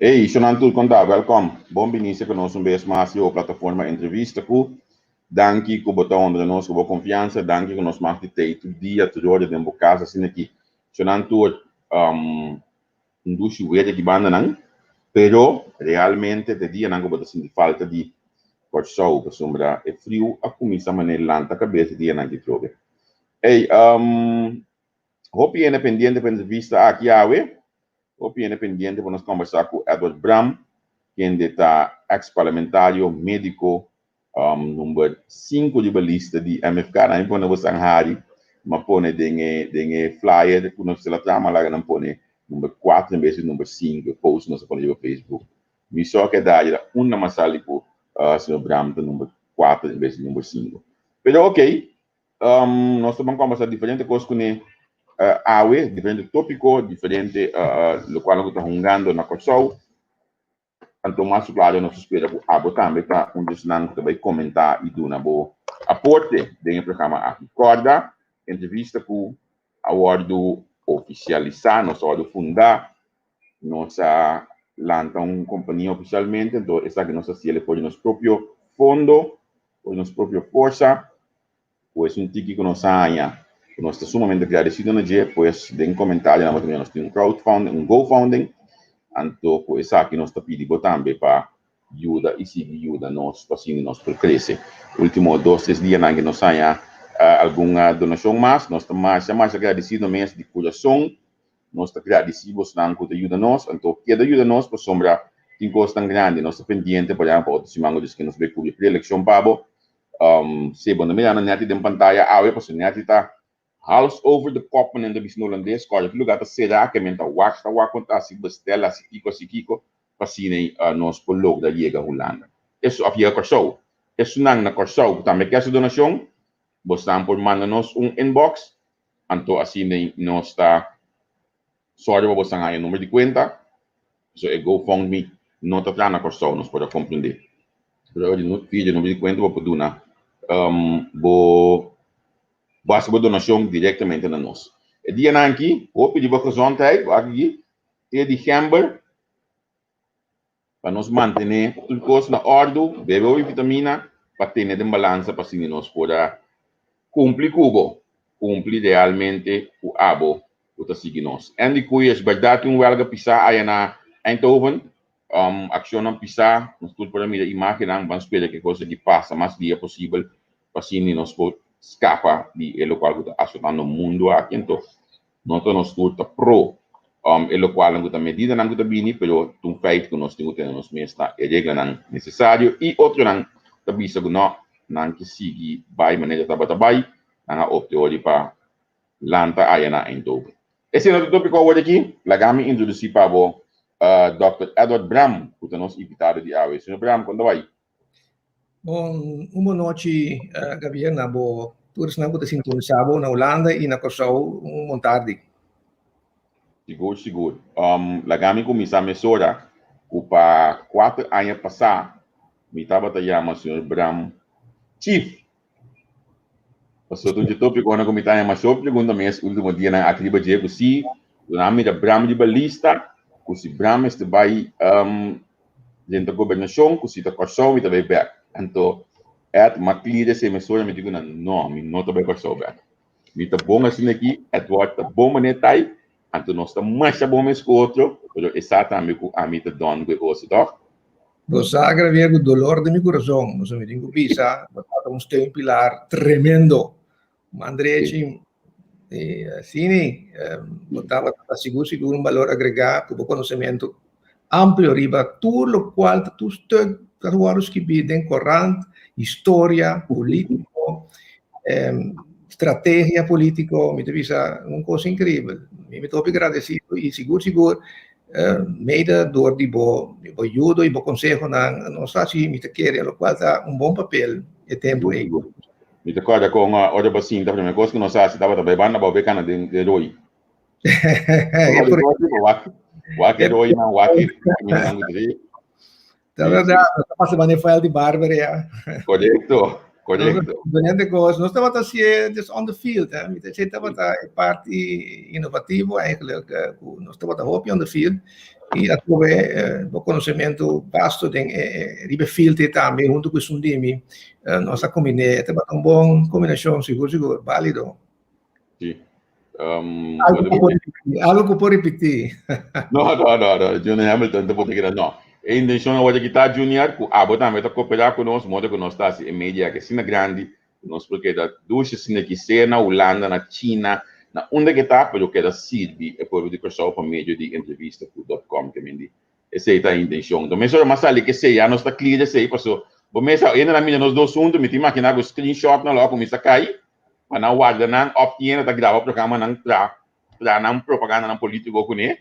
Hey, Shonantul Konda, welkom. Bom benissimo conosco un bes mais a plataforma entrevista ku. Danke ku botão de nós com confiança, danke que nós mais de tempo dia todo de em casa assim aqui. Shonantul induce wede de banda não, pero realmente de dia não botar assim de falta de por sol, sombra é frio, a comissa maneira lanta cabeça dia não de trobe. Hey, hope je pendiente para entrevista aqui awe. Opinião pendiente, vamos conversar com Edward Bram, quem está ex-parlamentário médico, número 5 de lista de MFK, não pode você Hari, mas pode dengue flyer, depois não se lá trama lá, não pode número 4 em vez de número 5, post no seu Facebook. Me só que dá uma massala para Sr. Bram, número 4 em vez de número 5. Pero ok, nós vamos conversar diferentes coisas com ele. Awe, diferente tópico, diferente lo qual nós estamos jogando na Corsol. Então, mais claro, nós esperamos que a também está dos que vai comentar e dar uma boa aporte dentro do programa Acorda, entrevista com a ordo oficializar, nossa ordo fundar, nossa lança uma companhia oficialmente, então essa que nossa cielo por nosso próprio fundo, por nossa própria força, pois tique que nós ganha. Nós estamos sumamente agradecidos no dia, pois tem comentário, nós temos crowdfunding, GoFunding, então, pois aqui nós estamos pedindo também para ajuda e se ajuda nós, para assim nós crescer. Último 2-3 dias, nós temos alguma donação mais, nós estamos mais agradecidos mesmo de coração, nós estamos agradecidos que ajuda nós, então, que ajuda nós, por sombra, tem coisa tão grande, nós estamos pendientes, por exemplo, outros irmãos que nos veem por pré-eleção, Pabo, se bom, também, na net de pantalla, porque net está hals over the kop en de bisnolandês, corre que lugar será que menta wax, tá wax conta se bestela se kiko, pasine nos polog da liga Holanda. Isso havia corso. Isso nang na corso, também que essa donação, bostam por manda nos inbox, anto assim nos está sorry para bostam aí número de conta, so é GoFundMe, não tá na corso, nos pode compreender. Pero no vídeo número de conta vou poduna, basta donação diretamente na nós. E dia aqui, hope de boa gezondheid, aqui, e dezembro, para nos manter tudo coisa na ordem, beber vitamina, para ter de balança, para assim nós poder cumprir realmente o abo, para seguir nós. E de coisas, verdade, welga pisar aí na Eindhoven, ação não pisar, nós tudo para mim, imagem, vamos esperar que coisa que passa, mais dia possível, para assim nós poder escapa de lo qual está ajudando o mundo aqui, então nós estamos pro lo qual não está medida não está bem, pero um feito que nós temos nos mesmos a regra não necessário e outro não está bisa que não que siga vai maneira trabalhar não opte hoje para lanta aí na Eindhoven. Esse é o tópico hoje aqui, lagami introduzir para o Dr. Edward Bram, que está nos invitado de hoje. Senhor Bram, quando vai? Bom, uma noite, Gabriel, na boa, todos na boa sintonizado na Holanda e na Kosovo, tarde. Seguro. Lagami começar a mesura, para 4 anos passar, me estava chamando o Sr. Bram Chief. Passou tudo de tópico, quando eu me estava chamando, só pergunta mesmo, último dia na atriba de ego, se o nome da Bram de balista, se Bram este vai dentro da governação, se da Kosovo, e também back. Então, uma cliente se me soa me digo não também corso bem. Me tá bom assim aqui, Edward tá bom maneira então nós tá mais bom mais que outro, pero exatamente com a mim tá dono com o doc. Você agravia o dolor de meu coração, não me digo pisa, botava um pilar tremendo. André assim, botava seguro valor agregado, com conhecimento amplo riba tudo o qual tu tatuados que bidem corrente, história, político, estratégia político, me devisa uma coisa incrível. Me estou agradecido e seguro, meida dor de bo ajuda e bo consejo não está assim, me quer, o qual está bom papel e tempo aí. Me recorda com a hora assim, da primeira coisa que nós fazemos, estava também banda para ver cana de roi. Waki roi não, waki não de. É verdade, está passando a de Bárbara, já. Correto. Nós estamos assim, just on the field, você estava a parte inovativa, eigenlijk, nós estamos a hoop on the field, E a tua o conhecimento vasto tem ribefilte também junto com o Sundimi, nossa combine, é uma boa combinação, seguro, válido. Sim. Algo que pode repetir. No, Junior Hamilton, te poter no. E intenzione vuole che sta Junior, botar meta cooperar conosco, modo que nós está em média que sina grande, nós porque da duas sina que ser na Holanda, na China, na onde que está, pero que da Sirvi, e poi di questo por meio di entrevista.com que me di. Essa é a intenção. Então, mesmo mas ali que sei, já nós está clear sei, passou. Bom, mesmo ainda na minha nós dois juntos, me tinha máquina com screenshot na logo começa a cair, mas na guarda não obtiene da grava programa não tra não propaganda não político com ele.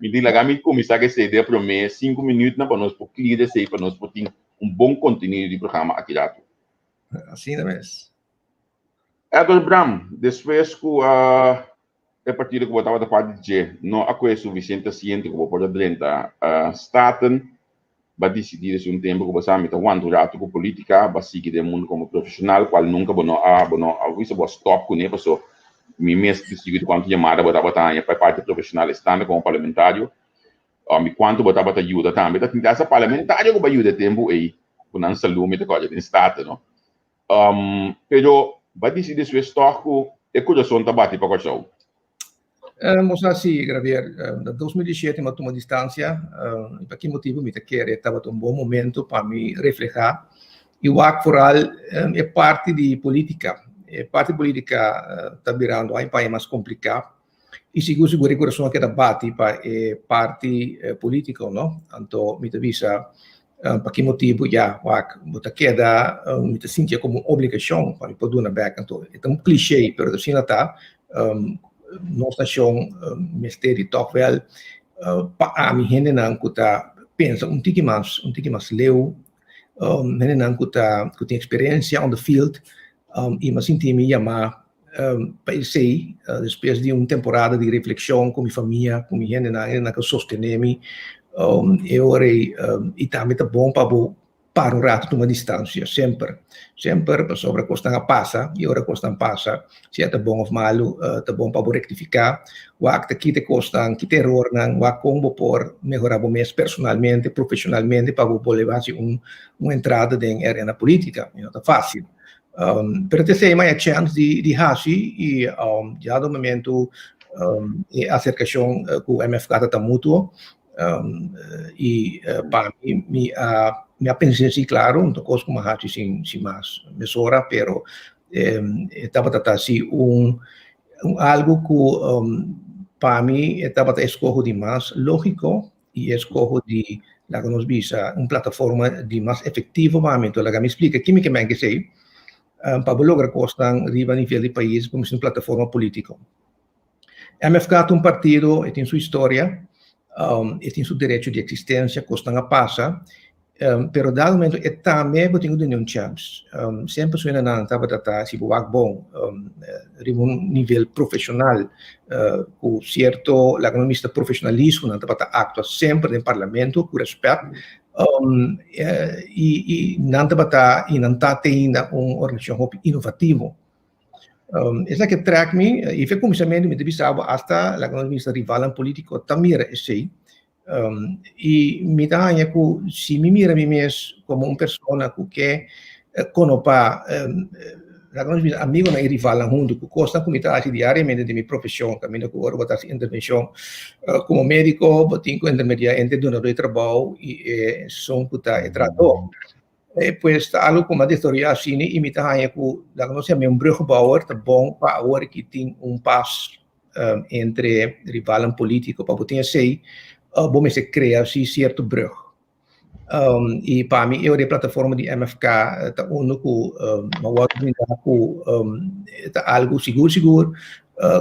Me diz lá que começar a ser de para mim 5 minutos para nós por clear sei para nós por ter bom conteúdo de programa aqui dentro. Assim mesmo. Edward Bram, depois que a partir que botava da parte de não há coisa suficiente ciente que vou poder dentro staten vai decidir se tempo que você me tá quanto rato com política vai seguir do mundo como profissional qual nunca bono isso vou stop com ele passou me mesmo decidir quanto chamada botava tanha para parte profissional estando como parlamentário me quanto botava ajuda também tá tentando essa parlamentário que vai ajudar tempo aí com não saúde me tá coisa em staten não pero vai decidir se estoque e coração tá bate para coisa Mas assim, Gravier, em 2017 eu tomei distância, e por que motivo me queria, estava um bom momento para me refletir. E o Akforal é parte de política, está virando um país mais complicado. E seguro o coração que debate para parte política, não? Então, me avisa por que motivo já o queda me sentia como obrigação para poder na back. Então, é clichê, mas assim está. Nossa nação mistério toch wel a mi gente não kuta pensa tiki mais leu gente não kuta tem experiência on the field e mas sinti me chamar para sei depois de temporada de reflexão com minha família com minha gente na que sostener-me eu orei e também tá bom para um rato de uma distância, sempre sobre a questão passa, e ora a questão passa, se é bom ou malo, tá bom para rectificar, o acto que te custa, que te error, o como por melhorar o mês personalmente, profissionalmente, para poder levar uma entrada na arena política, não é fácil. Pero te sei mais a chance de hasi e já do momento a acercação com o MFK está mútuo, e para mim minha pensei claro não coisa como hati sem mais mesura pero estava assim algo que para mim estava escolho de mais lógico e escolho de la que nos visa plataforma de mais efetivo para mim então la que me explica que me sei para lograr costa riba nível de país como uma plataforma política MFK um partido tem sua história tem seu direito de existência, custa passa, pero dado momento é também eu tenho uma chance. Sempre suena na estava se boa bom, um nível profissional, com certo economista profissionalismo, não estava atua sempre no parlamento com respeito, e não estava e não está tendo uma organização inovativa. Essa que track me e foi começamento me divisava até a economista rival político também sei e me dá que se me mira mesmo como uma pessoa que conopa economista amigo na rival junto que costa como está diariamente de minha profissão caminho com agora botar intervenção como médico botinho intermediário entre donador de trabalho e são que está trator pues algo como a história assim e me tá que da nossa bruggebouwer tá bom para agora que tem passo entre rival político para poder sei bom se criar certo brug e para mim eu a plataforma de MFK tá único tá algo seguro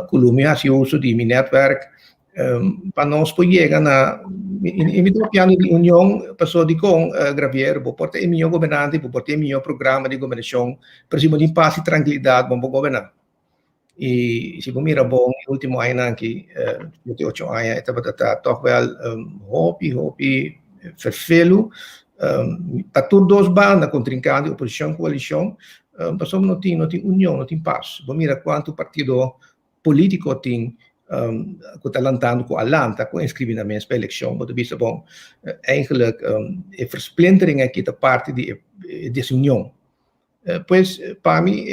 com o meu uso de meu network para nós poder chegar na piano de união passou de com Gravier vou portar o meu governante vou portar o meu programa de governação para se poder paz e tranquilidade vamos governar e se mira bom o último ano aqui 8 anos estava toch wel hopi vervelo para todos os bandas contrincante oposição coalição passou não tem união não tem paz vamos mira quanto partido político tem com talentando com Atlanta, com inscrever para a eleição, mas visa bom, eigenlijk versplintering aqui da parte de desunião. Pois, para mim,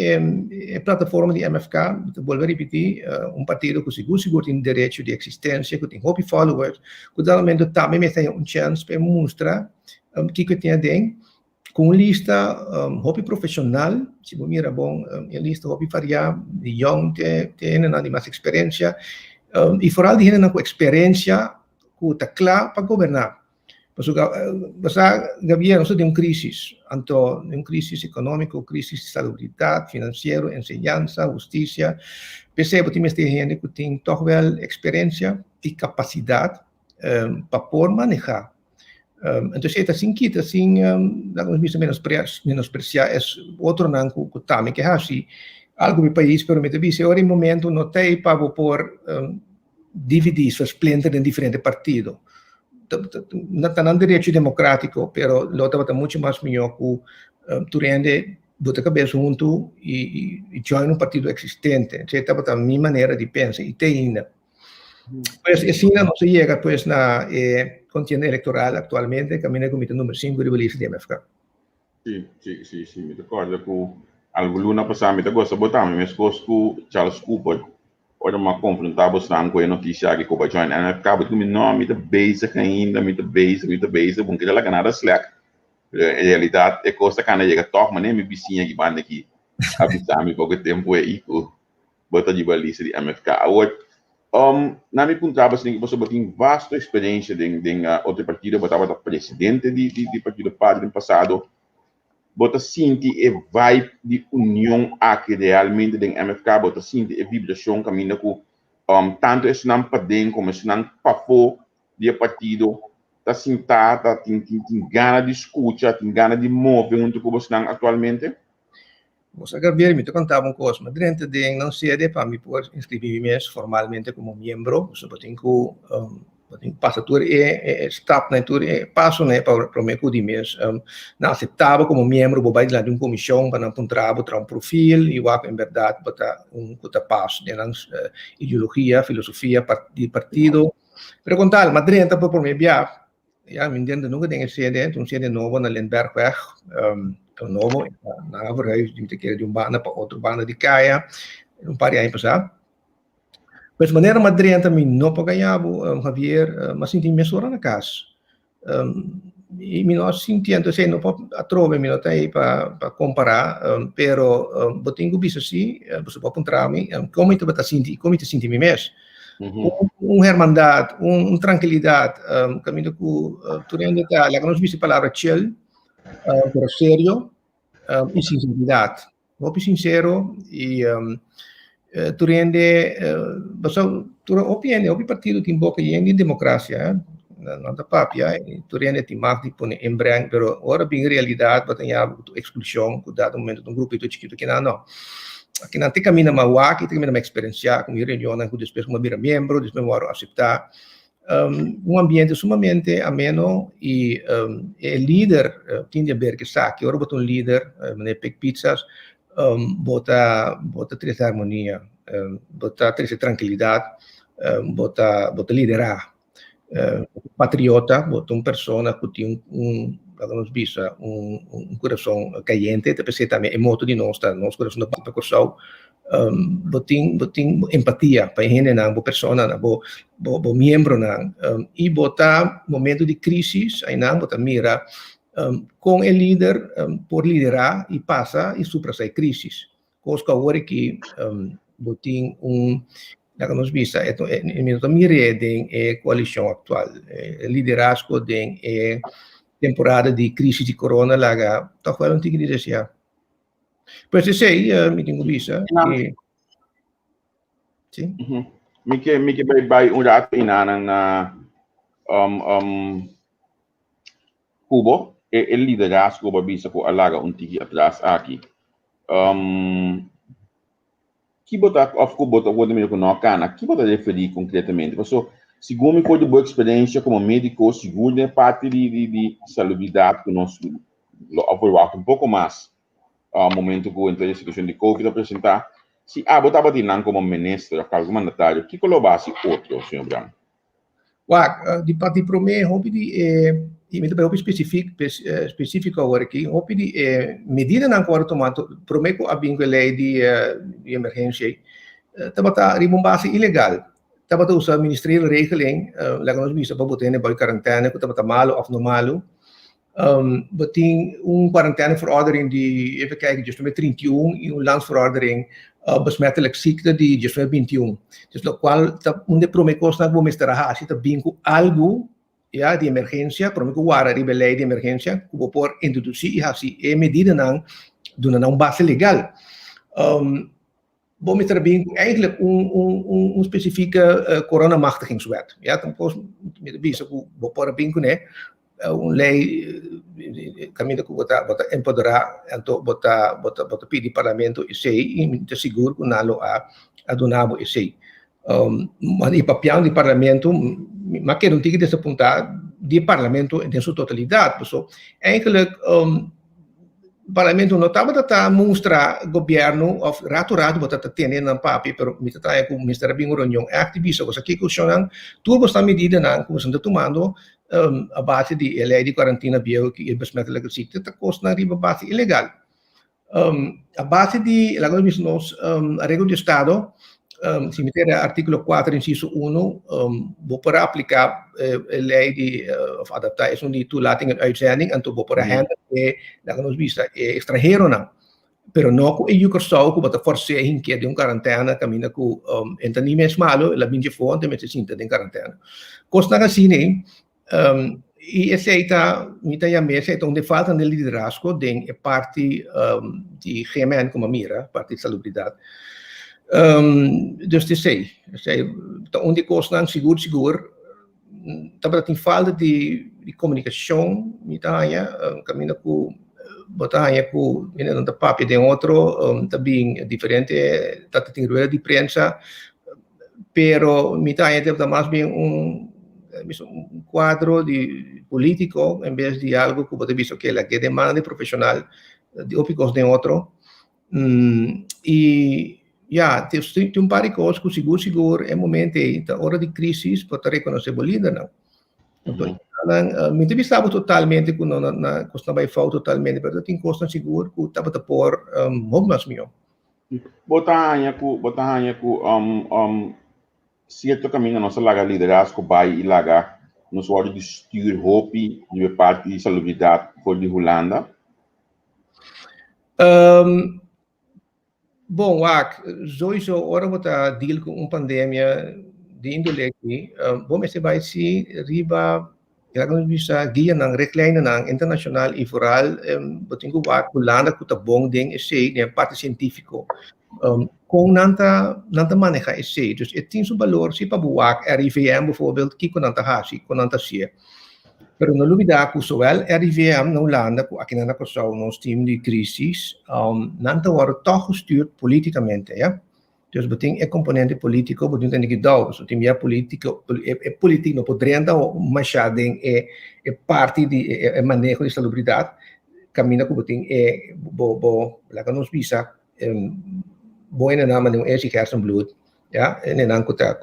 a plataforma de MFK, vou repetir, partido que seguro tem direito de existência, que tem hobby followers, que realmente também me tem chance para mostrar que tem dentro, com lista hobby profissional, se você mira bom, lista hobby variável, de young, tem mais experiência, e vooral diegenen com experiência, que está claro para governar. Basta governo tem crisis, tanto crisis econômica, crisis de salubridade, financeiro, enseñanza, justiça. Percebo que tem gente que tem toch wel experiência e capacidade para poder manejar. Então, se assim que assim, vamos dizer menospreciar é outro nanco que também que é assim, algo no país, pero me dice, agora em momento não tem para poder dividir suas plantas em diferentes partidos. Não está no direito democrático, pero lo está muito mais melhor que tu rende bota a cabeça junto e join partido existente. Então, está a minha maneira de pensar e tem ainda. Pues assim não se chega pues na contienda eleitoral atualmente, caminha com o comitê número 5 de release de MFK. Sim, me recordo que algo luna passado me gosta botar, mas que Charles Cooper ora uma confrontar bastante com a notícia que Copa join MFK, porque não me basic ainda, me basic, porque ela ganhar slack. Em realidade, é coisa que não chega toque, mas nem me vizinha que banda aqui, avisar me pouco tempo aí, que bota de balista de MFK. Agora, na minha contraba, assim, você tem vasta experiência em outro partido, botava presidente de partido padre no passado, bota sente e vibe de união aqui realmente em MFK, bota sente e vibração caminha com tanto esse não para dentro como esse não para fora de partido, tá sentada, tem gana de escuta, tem gana de mover onde você está atualmente. Você Gabriel, me contava coisa, mas dentro de não ser para me poder inscrever-me formalmente como membro, você tem que passar por step na tour passo né para me cuidar mês, não aceitava como membro, vou vai lá de uma comissão para não encontrar um perfil e o em verdade botar passo de ideologia, filosofia de partido. Perguntar, mas dentro para me enviar, já me entendo nunca tem sede novo na Lindbergweg, novo, na verhuis, die keer de banda para outra banda de Caia, par de anos passado. Mas maneira Madrid também não para ganhar, Javier, mas senti me sora na casa. E me nós sentindo assim, não para trove, me não tem para comparar, pero botinho bisa assim, você pode encontrar-me, como te senti me mesmo. Hermandade, tranquilidade, caminho que tu ainda está, lá que nós vimos a palavra chill, pero sério e sinceridade. Vou ser sincero e tu rende, tu opinião, o partido tem boca e em democracia, não dá papia, tu rende tem mais de pôr em branco, pero agora bem realidade, vai ter a exclusão, que dado momento de grupo de chiquito que não. Aqui não tem caminho mais aqui tem caminho mais experiência, com reunião, com depois como vira membro, depois vou aceitar. Ambiente sumamente ameno e líder tinha de ver que sabe, agora botar líder, né, pick pizzas, bota três harmonia, bota três tranquilidade, bota liderar, patriota, bota persona que tem um coração caliente, depois também é moto de nós, nosso coração não passa coração, botin empatia para gente na boa persona na boa membro na e botar momento de crise aí na botar mira com o líder por liderar e passa e supera essa crise coisa agora que botin na que nós vista é minuto mire de coalição atual liderazgo de temporada de crise de corona lá tá falando de que dizer pues sei, me tenho visto que sim. Me que vai rato na Cuba e liderazgo ba bisa ko alaga tigi atrás aqui. Que botar of Cuba o que me conhece, que botar referir concretamente? Porque segundo me foi de boa experiência como médico, seguro é parte de salubridade que nós apoiamos pouco mais. Momento que eu entrei na situação de Covid apresentar, Se botava di nan como ministro, qualche mandatario, chi lo basi outro, senhor Brown? Die parti pro me, hoop die met een specifiek hoor ik, hoop die medida na quarto tomato, pro me ko abing lei di emergency, tabata ribombasi ilegal. Tabata usa ministeriële regeling, laten we bisa babotene bij quarantaine, tabata malo of no malo. Beting quarantaineverordening die, even kijken, just met 31, in een landsverordening, besmettelijk ziekte die just met 21. Dus lo cual, unde promekos na bumesteraha, si bingo algo, ja, de emergencia, promeco wara ribelei de emergencia, kubo por introducir hasi medida nang, doen na base legal. Bumester bingo eigenlijk een specifieke coronamachtigingswet. Ja, dan post met de bisa kubo por bingo ne. Lei kami ko bota empoderar anto bota pidi parlamento isei e te seguro que nalo a donabo isei mas ipapião de parlamento mas que não tem que desapontar de parlamento em sua totalidade so eigenlijk parlamento não estava a mostrar governo of rato bota tene na papi pero mita tayo com Mr. Bingo Ronyong activista cosa que questionam tudo esta medida não como sendo tomando a base de lei de quarantena bio que é besmettelijke ziekte te kost na riba base ilegal. A base de la nos regel de estado se meter artículo 4 inciso 1 vou para aplicar lei de of adaptatie die toelating en uitzending en to para handle la nos vista extranjero não. Pero no ko eu corso ko bata forse hinke de quarantena camina ko entani mes malo la binge fonte met sinta de quarantena. Costa assim e essa mita ya mesa então de falta de liderazgo de parte de GMN como mira parte de salubridade dus te sei onde costa seguro também tem falta de comunicação mita ya camina com botar com menino da papi de outro também diferente tá tem rueda de prensa pero mita ya deve mais bem um quadro de político en vez de algo que puede visto que la que demanda de profesional de ópicos de otro y ya te un par de cosas que seguro en momento de hora de crisis para reconocer bolida no me te estaba totalmente con na costa vai falta totalmente pero tem costa seguro que estava por más mío botar certo caminho nossa laga liderazgo vai e laga nos orde de stuur hopi de parte de salubridade voor de Holanda. Bom, sowieso ora bota deal com pandemia de índole aqui. Bom, esse vai se riba kailangan bisa guia ng recline ng international e foral botingo wa Holanda que tá bom ding esse né parte científico com nanta maneja esse dus het tem seu valor se para buak RIVM bijvoorbeeld que com nanta hasi com nanta sia pero no lubida ku sowel RIVM na Holanda ku aqui na Kosovo nos team de crisis nanta war toch gestuurd politicamente ja dus beting é componente político beting tem que dar so tem ja político é político no podrenda o machading é parte de é manejo de salubridade camina ku beting é bo la nos visa boa na mano esse hersenbloed ja en dan kuta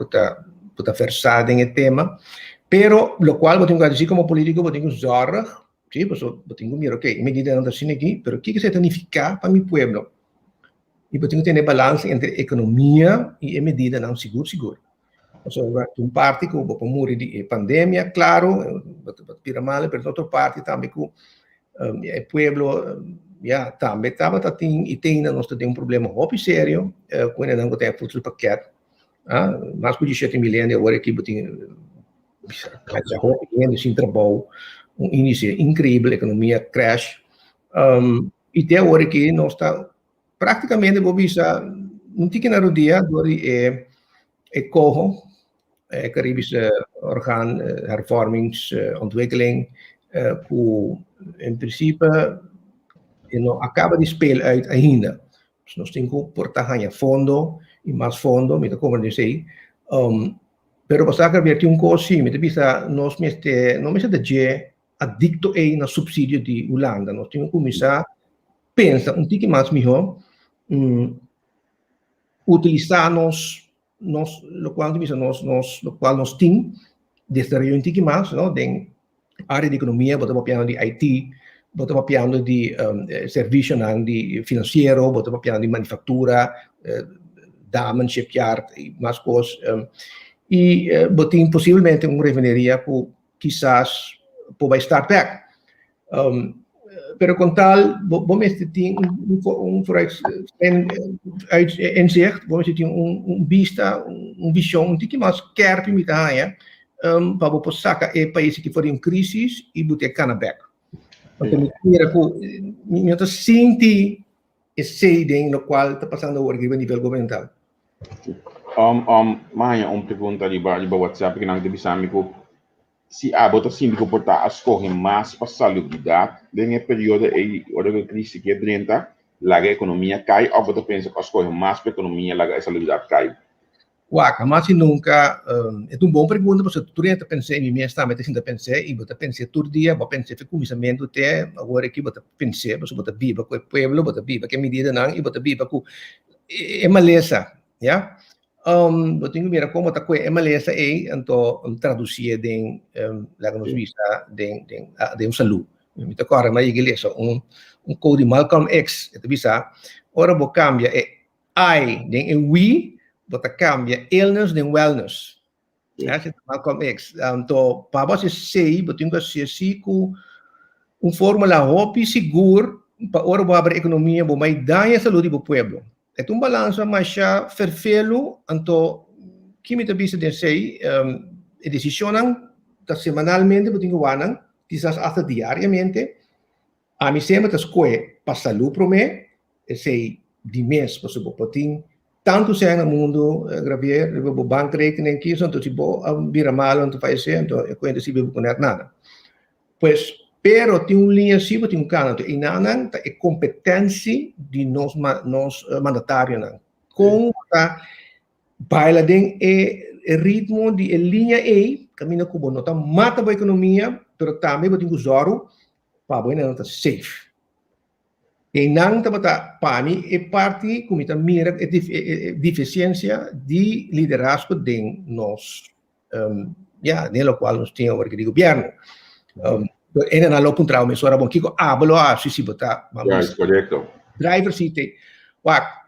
versada em tema pero lo cual botingo dizer como político botingo zorg sí pues botingo mira okay medida anda assim aqui pero que significa para mi pueblo e botingo ter balance entre economia e medida não seguro so parte que o pomuri de pandemia claro pira mal per outra parte também com o pueblo ja, também tem nós temos problema muito sério quando não tem futuro paquete mas por 17 milhões agora aqui botinho sem trabalho início incrível economia crash e até agora aqui nós está praticamente vou bisa não tem que na rodia door coho Caribische orgaan hervormingsontwikkeling in principe acaba de spelen uit ainda. Dus nós temos que portar fundo e mais fundo, me como dizer. Pero para sacar ver um coisa, me devia nós não me de adicto na subsídio de Holanda. Nós temos que começar pensa pouquinho mais melhor. utilizar lo cual nos tem desde a região que mais, não, tem área de economia, botamos piano de IT, botamos piano de serviço de financeiro, botamos piano de manufatura, diamond shipyard e mais coisas. E botem possivelmente reveneria que quizás pode start back. Pero com tal, vamos ter inzicht, vamos ter vista, visão, que mais quer permitir para você sacar países que foram em crise e botar cana back. Então, eu estou sentindo esse ideia no qual está passando agora a nível governamental. Maya, pergunta ali para WhatsApp que nang debisami ko si abot assim de comportar as correm mais para salubridade nesse período aí hora que crise que drenta lá a economia cai ou você pensa que as correm mais para a economia lá a salubridade cai. Waka, mas nunca é bom pergunta porque tu renta pensei em mim está mas ainda pensei e você pensei todo dia você pensei que começamento até agora que você pensei você viva com o povo você viva que medida não e você viva com é maleza, já? Eu tenho que ver como está com a maleza aí então traduzir de lá nos vista de saúde. Me toca agora mais igreja código Malcolm X itu bisa ora vou cambia I de we você cambia illness de wellness. Ya, itu Malcolm X. Então para você sei, eu tenho que ser com fórmula hopi seguro para ora vou abrir economia, vou mais dar a saúde do povo. É balanço mas já perfeito, então que me tabisa de sei decisionam da semanalmente eu tenho que quizás até diariamente a mim sempre das coisas para saúde para mim sei de mês para o potinho tanto se no mundo gravier o banco rekening kies então se vou vira mal então faz então eu conheço se vou conectar nada pues pero tem linha assim tem canto e nanan é competência de nós mandatário não com a baila den ritmo de linha e caminho como não tá mata a economia pero também tem que usar para bem não tá safe e não tá para mim é parte como tá mira deficiência de liderazgo de nós nelo qual nós temos o de governo e non lo puntrao me sora bon kiko ablo si bota vamos corretto driver seat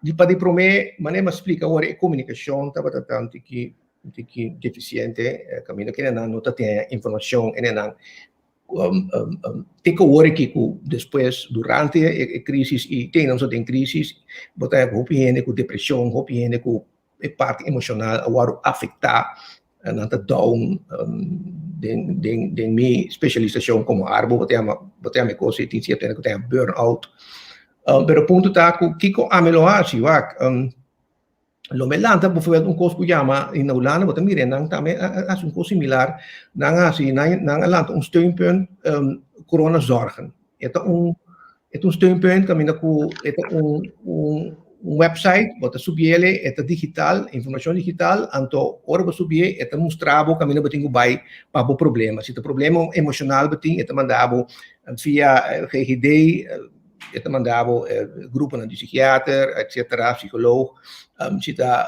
di pro me ma ne ma explica ora e comunicazione tava tanto che deficiente cammino che non hanno tante informazioni e non teko ora che después durante a crisi e tenen so tem crisi bota hopiene com depressão hopiene com parte emocional agora afetar nanta down den mi specialização como arbo botei coisa tem certeza que tem burnout pero punto tá que kiko amelo assim lo melanta por exemplo coisa que chama in Holanda botei mire nang também as coisa similar nang assim nang land steunpunt corona zorgen é steunpunt caminho com website, bota subiele, é digital, informação digital, então, ora você subir, é mostrar o caminho que tem que vai para o problema. Se o problema emocional tem, é mandado via GGD, é mandado grupo de psiquiatra, etc., psicólogo, se tá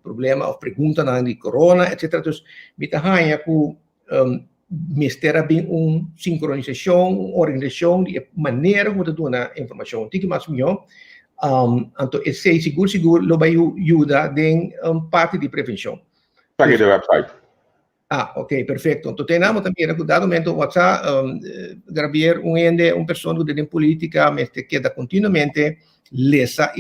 problema ou pergunta de corona, etc. Então, me tá ganha com mistera bem sincronização, organização de maneira como tu dá informação, tem que mais melhor. Então, esse seguro lo vai ajudar em parte de prevenção. Pague do website. Ok, perfeito. Então, temos também recordado o WhatsApp, gravar uma pessoa que tem política, mas que queda continuamente lesa.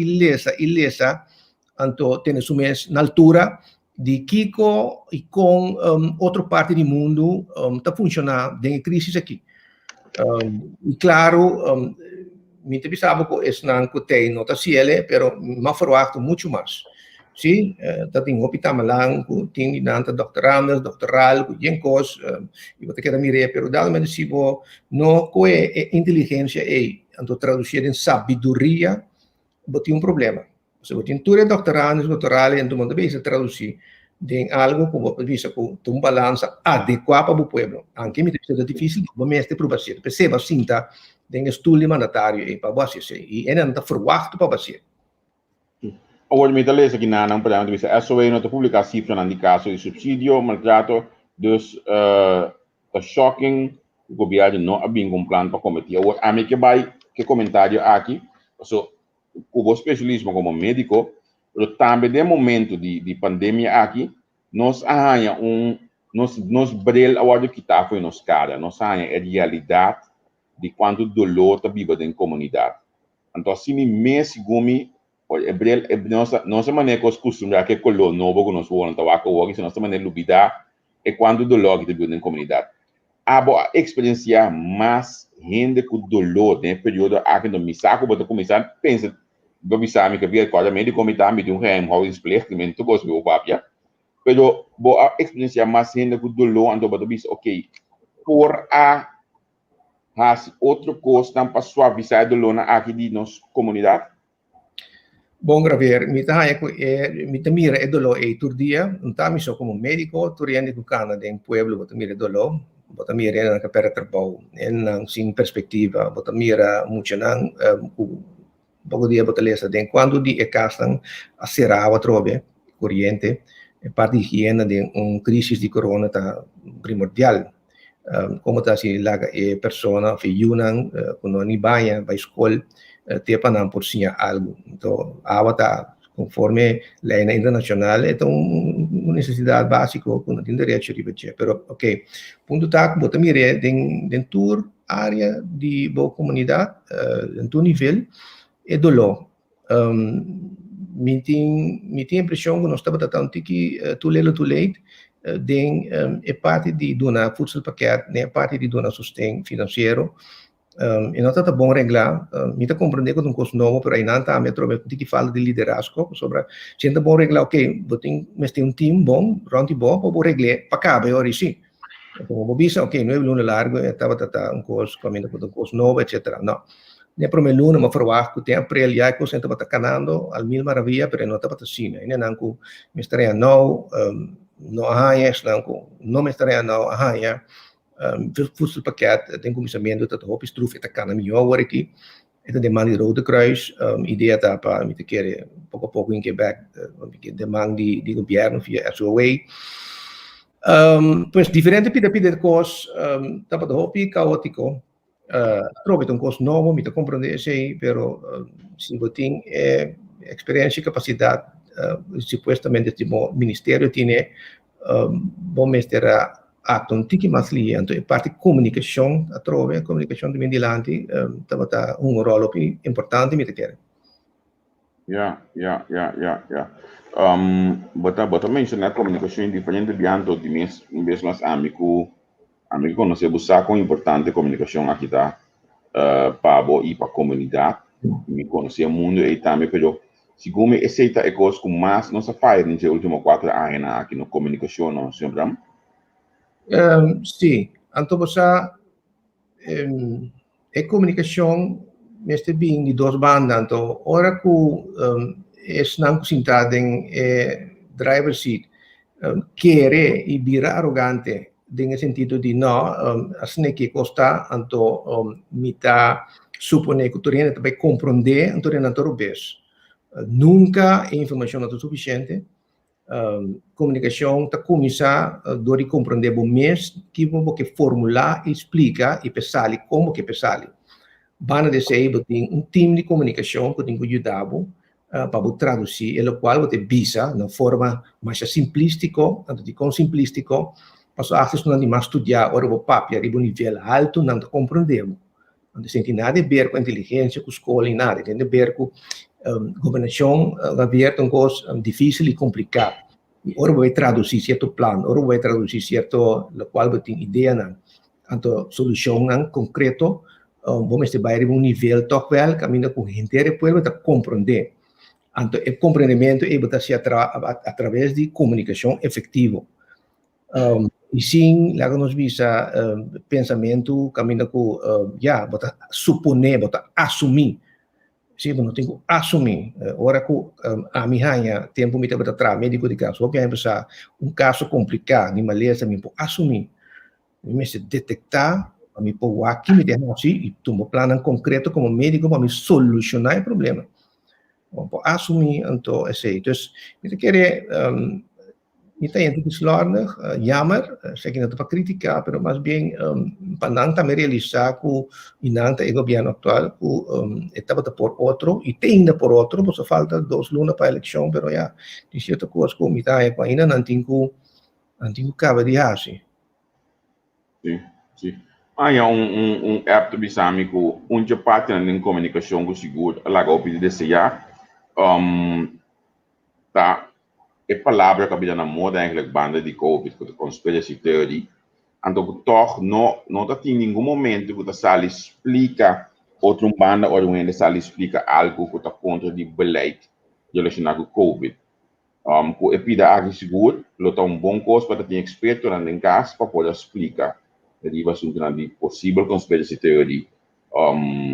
Então, temos um mês na altura de Kiko e com outra parte do mundo está funcionando em crise aqui. E claro, me pensava que isso não tem nota ciele, pero me verwacht muito mais. Sim, dat tem hospital malang, tem nanta doctorandos, doctoral, tem coisas, e você quer mirar, pero realmente se você não com inteligência então traduzir em sabedoria, você tem problema. Se você tem tudo doctorandos, doctoral, então você vai traduzir em algo como você com balança adequada para o povo. Anche me é difícil, mas é para você. Perceba, sinta tem estudo mandatário para você e não está verwacht para você. Hoje me talvez aqui na para dizer é só não te publicar cifras no caso de subsídio, maltrato, dus é shocking o governo não abrir um plano para combater. Agora a mim que vai que comentário aqui, so o especialismo como médico, mas também de momento de pandemia aqui, nós arranha nós brel agora que está foi nos cara, nós arranha a realidade de quanto dolor está vivo na comunidade. Então assim mês gumi brel nossa maneira que os costumes que colou novo que nós vamos trabalhar com hoje, nossa maneira lubida é quando dolor que está vivo na comunidade. A experiência mais rende com dolor né período aqui no misaco para começar pensa do bisami que via coisa médico como está me de rem how explain que me tu gosto meu papia pero a experiência mais rende com dolor ando para bis ok por a has outro coisa para suavizar dolor na aqui de nossa comunidade. Bom, Gravier, mi mira e dolor e turdia, mi so como médico, turiendo com cana de pueblo, bota mira dolor, bota mira na capera trabalho, en sin perspectiva, bota mira muito não, pouco dia bota lesa de quando di e castan a serava trove, corriente, e parte de higiene de crise de corona tá primordial. Como tá si laga e persona fiunan, quando ni banha, vai escola, tempo não por si algo. Então, a tá conforme lei internacional, é uma necessidade básica que não tem direito a receber. Pero, ok, ponto tá, bota mire dentro área de boa comunidade, dentro nível, é dolor. Me tem a impressão que nós estamos tratando que tu leite, é parte de donar voedselpakket, é parte de donar sustento financeiro. E não está bom reglar, me está compreendendo que não custa novo, mas aí não está, me trovo que fala de liderazgo, sobre, se é bom reglar, ok, mas tem time bom, ronde bom, para reglar, para cá, agora sim. Como vou dizer, ok, não é um largo, estava tratando curso, caminho com um curso novo, etc. Não. Ne prome luna ma verwacht que tem april já que você estava canando al mil maravilha, pero não estava assim, né? Não que me estaria não arranha, não me estaria não arranha. Voedselpakket, tem comissamento dat hoop is troef het kan hem jou aqui. Het demanda de Rode Kruis, ideia tá para me te querer pouco a pouco em Quebec, demanda de governo via SOA. Pues diferente pida cos, tá para hoop caótico. Trovo um curso novo, me te compreender sei, pero se botin experiência e capacidade, supostamente este ministério tem bom mestre ato tiki mais liento e parte comunicação a trove comunicação de mendilanti tava rolo importante me te quer. Yeah. Bota mencionar comunicação diferente de anto de mesmas amigo conhecer buscar com importante comunicação aqui tá para e para comunidade me conhecer o mundo e também pero segundo aceita é coisa com mais nossa faz nos últimos 4 anos aqui no comunicação não sempre. Sim, então você é comunicação neste bem de duas bandas, então ora que é não sentado em driver seat querer e virar arrogante no sentido de não assim que custa então me tá supone que tu ainda vai compreender então não todo vez nunca a informação não é suficiente. Comunicação está começar a compreender bem mais que vamos que formular, explicar e pensar como que pensar. Van dizer que tem time de comunicação que tem que ajudar para traduzir, e o qual você visa na forma mais simplística, tanto com simplístico, para as não mais estudar ora o papel de nível alto não compreendemos. Não tem nada a ver com inteligência, com escola e nada, tem a ver com governação, governo é coisa difícil e complicado. Ora vai traduzir certo plano, ora vai traduzir certo, o qual vai ter ideia não, então solução não concreto, vamos ter vai um nível toque caminho com gente e depois vai compreender. Então o compreendimento é vai ser através de comunicação efetiva. E sim, lá que nos visa pensamento caminho com bota suponer, bota assumir. Sim, não tenho que assumir. Ora que a minha tempo me teve atrás, médico de caso, obviamente pensar caso complicado, de maleza, me pode assumir, me se detectar, me pode aqui me deixar assim e tomar plano concreto como médico para me solucionar o problema. assumir anto esse. Dus ik querer niet ainda slordig, jammer, sei que não para criticar, pero mais bem para não também realizar que inanta o governo atual que estava por outro e tem ainda por outro, porque falta 2 lunas para a eleição, pero já de certa coisa que me dá ainda não tenho cabo de assim. Sim, sim. Aí app bisâmico, onde parte na comunicação com seguro, lá o pedido desse já, tá, é palavra que habita na moda eigenlijk banda de COVID, com a conspiracy theory, então toch não tá em nenhum momento que a sala explica outra banda ou a sala explica algo que tá contra de beleid relacionado com COVID. Com a pida aqui seguro, lo tá bom coisa para ter experto na caso para poder explicar de assunto na de possível conspiracy theory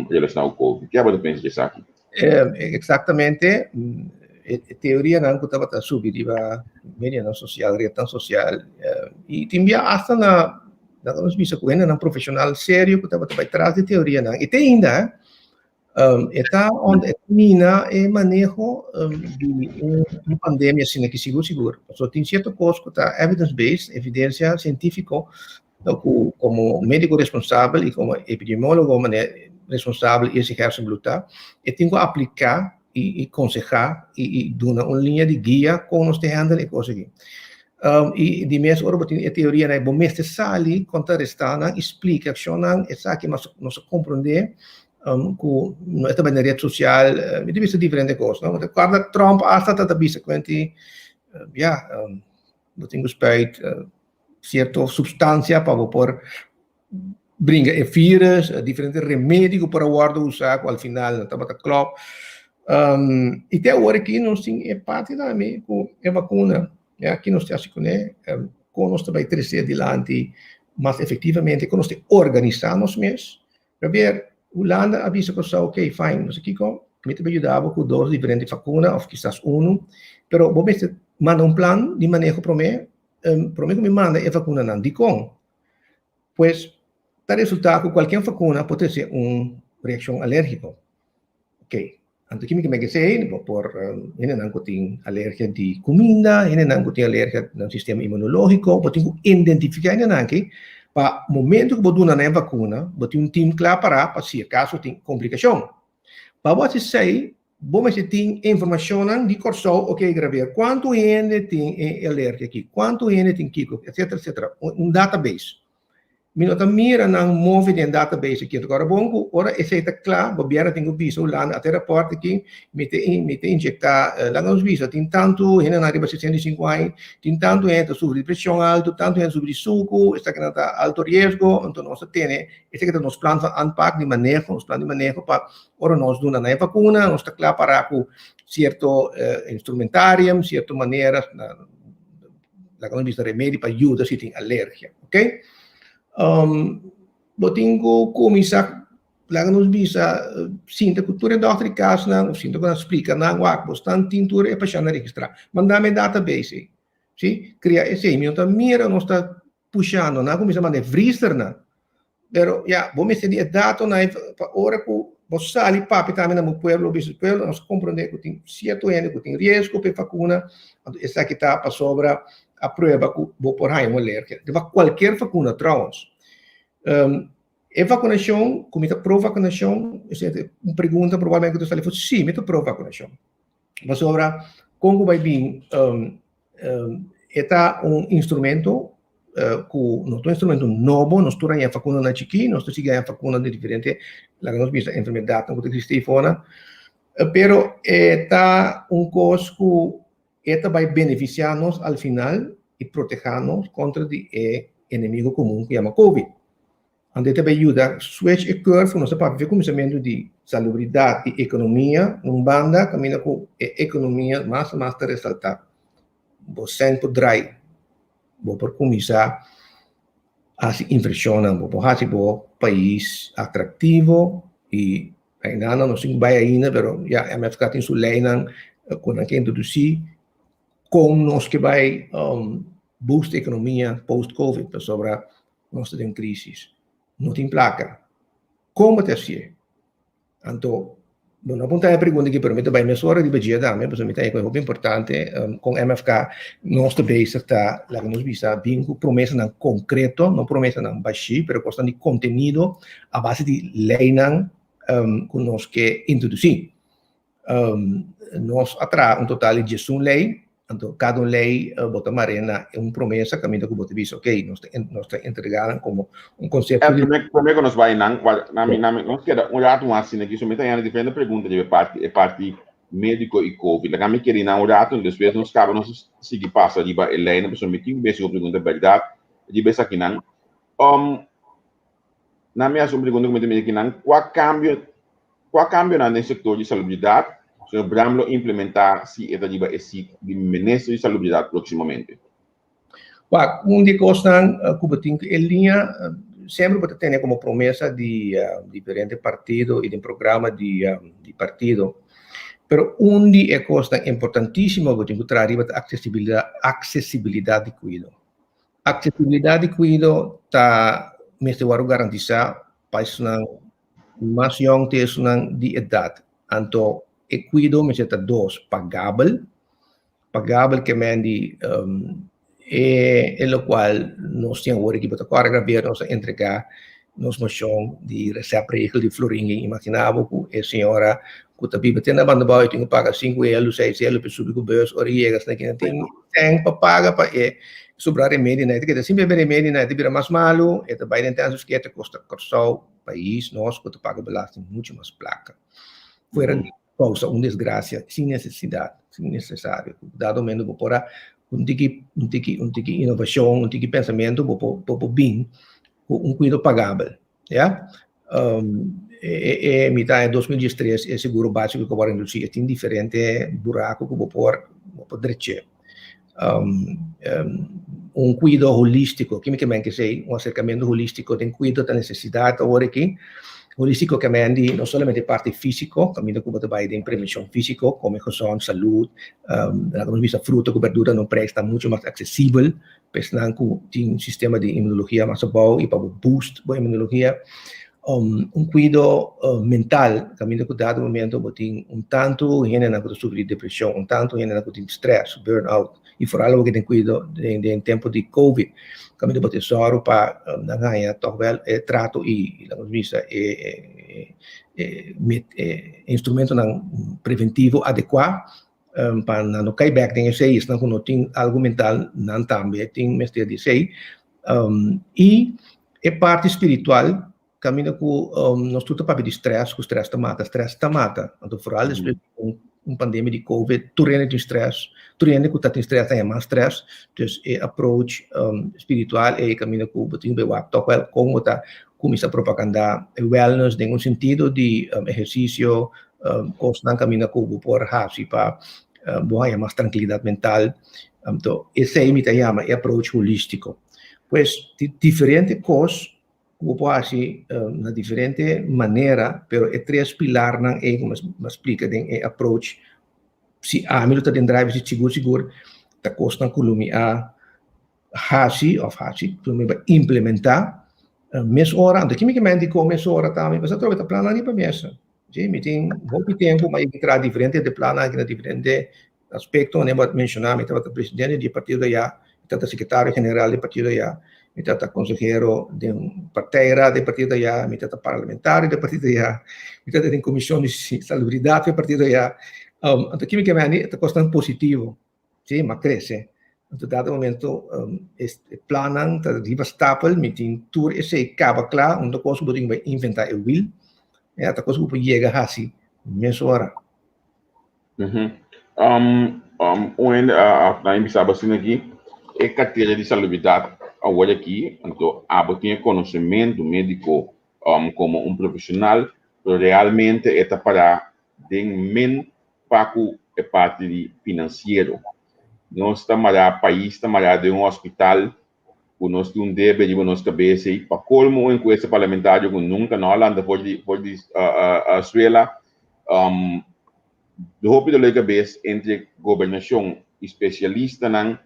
relacionado com COVID. O que é que você pensa disso aqui? Exatamente. Teoria não estava a subir de mídia não social, rede social e tinha hasta na nós vimos que ainda não profissional sério que estava por trás de teoria não e tem ainda está onde mina e manejo de uma pandemia assim que seguro só tem certo coisa que está evidence based evidência científica como médico responsável e como epidemiólogo responsável e esse exerce lutar e tenho que aplicar e aconselhar e dar uma linha de guia como nós handle e coisa aqui. E de mesmo hora a teoria é bom mestre sali contrarrestar explica ação essa que nós compreender com esta rede social e de vista diferente coisa não quando Trump hasta tá bisa quanti tenho respeito certa substância para por brinca e vírus diferentes remédios para guardar usar ao final não tá claro. E até agora aqui nós temos parte também com a vacuna. Aqui nós temos com nós também crescer adiante, mas efetivamente com nós organizarmos mesmo. Para ver, o Holanda avisa que ok, fine, nós aqui me ajudava com 2 diferentes vacunas, ou quizás 1, pero vamos mandar plan de manejo para mim que me manda a vacuna não de com. Pues, está resultado que qualquer vacuna pode ser uma reação alérgica. Ok. Anto kimi que sei por ina nang kuting alergia di comida, ina nang kuting alergia ng sistema imunológico, boting identificar ina nang que pa momento que boduna na vacuna, boting team claro para se caso tem complicação. Pa você sei, bom mas tem informação de corso, ok, graver quanto ene tem alergia aqui, quanto ene tem kiko, etc. Database. Minota mira nang move de database aqui agora bom ora esse está claro governo tem que visto lá até reporte aqui mete injectar lá nos visto tem tanto ainda na arriba 650 tem tanto entra sobre pressão alto tanto entra sobre suco está que está alto risco então nós tem esse que nos plano anpack de manejo nos plano de manejo para ora nós dona na vacuna nós está claro para com certo instrumentarium certo maneiras lá que nós visto remédio para ajuda se tem alergia ok botingo começar lá nos bisa sinta cultura doctor caso não sinta quando explica não o bostan tintura é para chamar registrar mandar-me database sim cria esse e-mail então mira nós está puxando não começa a mandar vrister não pero vou me ser data na hora que você ali papi também no pueblo nós compreender que tem certo ene que tem risco para vacuna essa que está para sobra a prova que vou por aí uma alergia de qualquer vacuna trouxe a vacinação como está pro vacinação uma pergunta provavelmente que você falou sim me pro vacinação mas sobra como vai vir é instrumento que instrumento novo nós temos a vacuna na chiqui nós temos a vacuna de diferente lá nós vimos a enfermidade que existe fora pero está coisa que vai beneficiar-nos ao final e proteger-nos contra o inimigo comum que chama COVID. Onde vai ajudar switch a curve, nós para ver começamento de salubridade e economia, banda caminha com a economia mais te ressaltar. Você poderá por começar a se impressionar, por fazer um país atrativo e ainda não vai ainda, pero já me ficar em sua lei quando que introduzir como nós que vai boost a economia post-Covid, para sobra nós temos crise. Não tem placa. Como te assim? Então, Bueno, apunta a pergunta que permite vai mesura di budget da me, per me è molto importante con MFK nostra base está la que nos visa vinco promessa nan concreto, não promessa nan baixi, pero costa di conteúdo a base di lei nan con nos que introduzir. Nós atra um total de 11 lei, então cada lei bota marena é uma promessa que a minha bota visto, ok, nós entregando como um conceito de primeiro nós vai nós quer olhar um assim aqui somente tem diferente pergunta de parte médico e covid lá me queria não olhar então depois nós acaba nós seguir passa de ba lei na pessoa me que bem pergunta verdade de bem aqui não na minha pergunta como me que não qual cambio no setor de salubridade se Bramlo implementar se esta diba esse ministro de salubridade proximamente. De costas que em linha sempre pode ter como promessa de diferentes partidos e de programa de partido, pero de costa importantíssimo que tem que trazer acessibilidade de cuidado. Acessibilidade de cuidado está mesmo garantizar para mais jovens de idade. Então e cuido me seta dos pagável que mendi e lo qual nós temos agora que botar agora ver nós entregar nos moção de receita de florinha imaginava que a senhora que tá viva tendo banda boy tem que pagar 5 euros 6 euros para subir o bus oriegas na que tem para pagar para sobrar remédio né que sempre bem remédio né vira mais malo e também tem tantos que custa corso país nós que paga belasting muito mais placa fora causa uma desgraça sem necessidade, sem necessário. Dado momento por tiki inovação, tiki pensamento, por bem, cuidado pagável, já? Mitad de 2013 é seguro básico que agora induzir tem diferente buraco que por direito. Cuidado holístico, quimicamente sei, acercamento holístico tem cuidado da necessidade agora aqui. Holístico que mendi não somente parte físico, caminho que vai de prevenção físico, como educação, saúde, na vista fruta, verdura não presta muito mais acessível, pensando que tem um sistema de imunologia mais bom e para boost a imunologia, cuidado mental, caminho que dado momento tem tanto gente na que sofre depressão, tanto gente na que tem stress, burnout, e for algo que tem cuidado em tempo de COVID, kami dapat isaro pa nangaya tokwel trato e la vista instrumento ng preventivo adequado para não cair back tem sei isso não tem algo mental não também tem mestre de sei e parte espiritual caminho com nós tudo para de stress com stress ta mata então for all pandemia de COVID, turene de stress, turene que tem stress tem mais stress, então approach espiritual e caminho que botinho bewap toquel como tá começa a propaganda wellness em sentido de exercício, constante caminho que por hasi para boa mais tranquilidade mental, então esse aí me chama approach holístico, pues diferente coisas como assim na diferente maneira, pero três pilares não é como me explica tem approach se a mim está dentro drive se seguro tá custa columi a hasi para me implementar mês hora então que me digo mês hora também mas eu tô plano ali para mês já me tem muito tempo mas entrar diferente de plano aqui na diferente aspecto nem vou mencionar me estava presidente de partido já estava secretário geral de partido já me trata consejero de partido de partido já, me trata parlamentar de partido já, me trata de comissão de salubridade de partido já. Então, que me está constante positivo, sim, mas cresce. Então, dado momento, planan, está riba stapel, me tem tour esse acaba claro, onde coisa que vai inventar o will, até coisa que chega assim, mesmo hora. Na emissão assim aqui, é carteira de salubridade. Agora aqui, então, tem conhecimento médico como um profissional, mas realmente é para den paco é parte de financeiro. Nós estamos lá, país estamos lá de hospital, que nós temos débito de nossa cabeça, e para colmo uma enquesta parlamentar que nunca na Holanda pode a Suela, do hopi da cabeça entre governação especialista não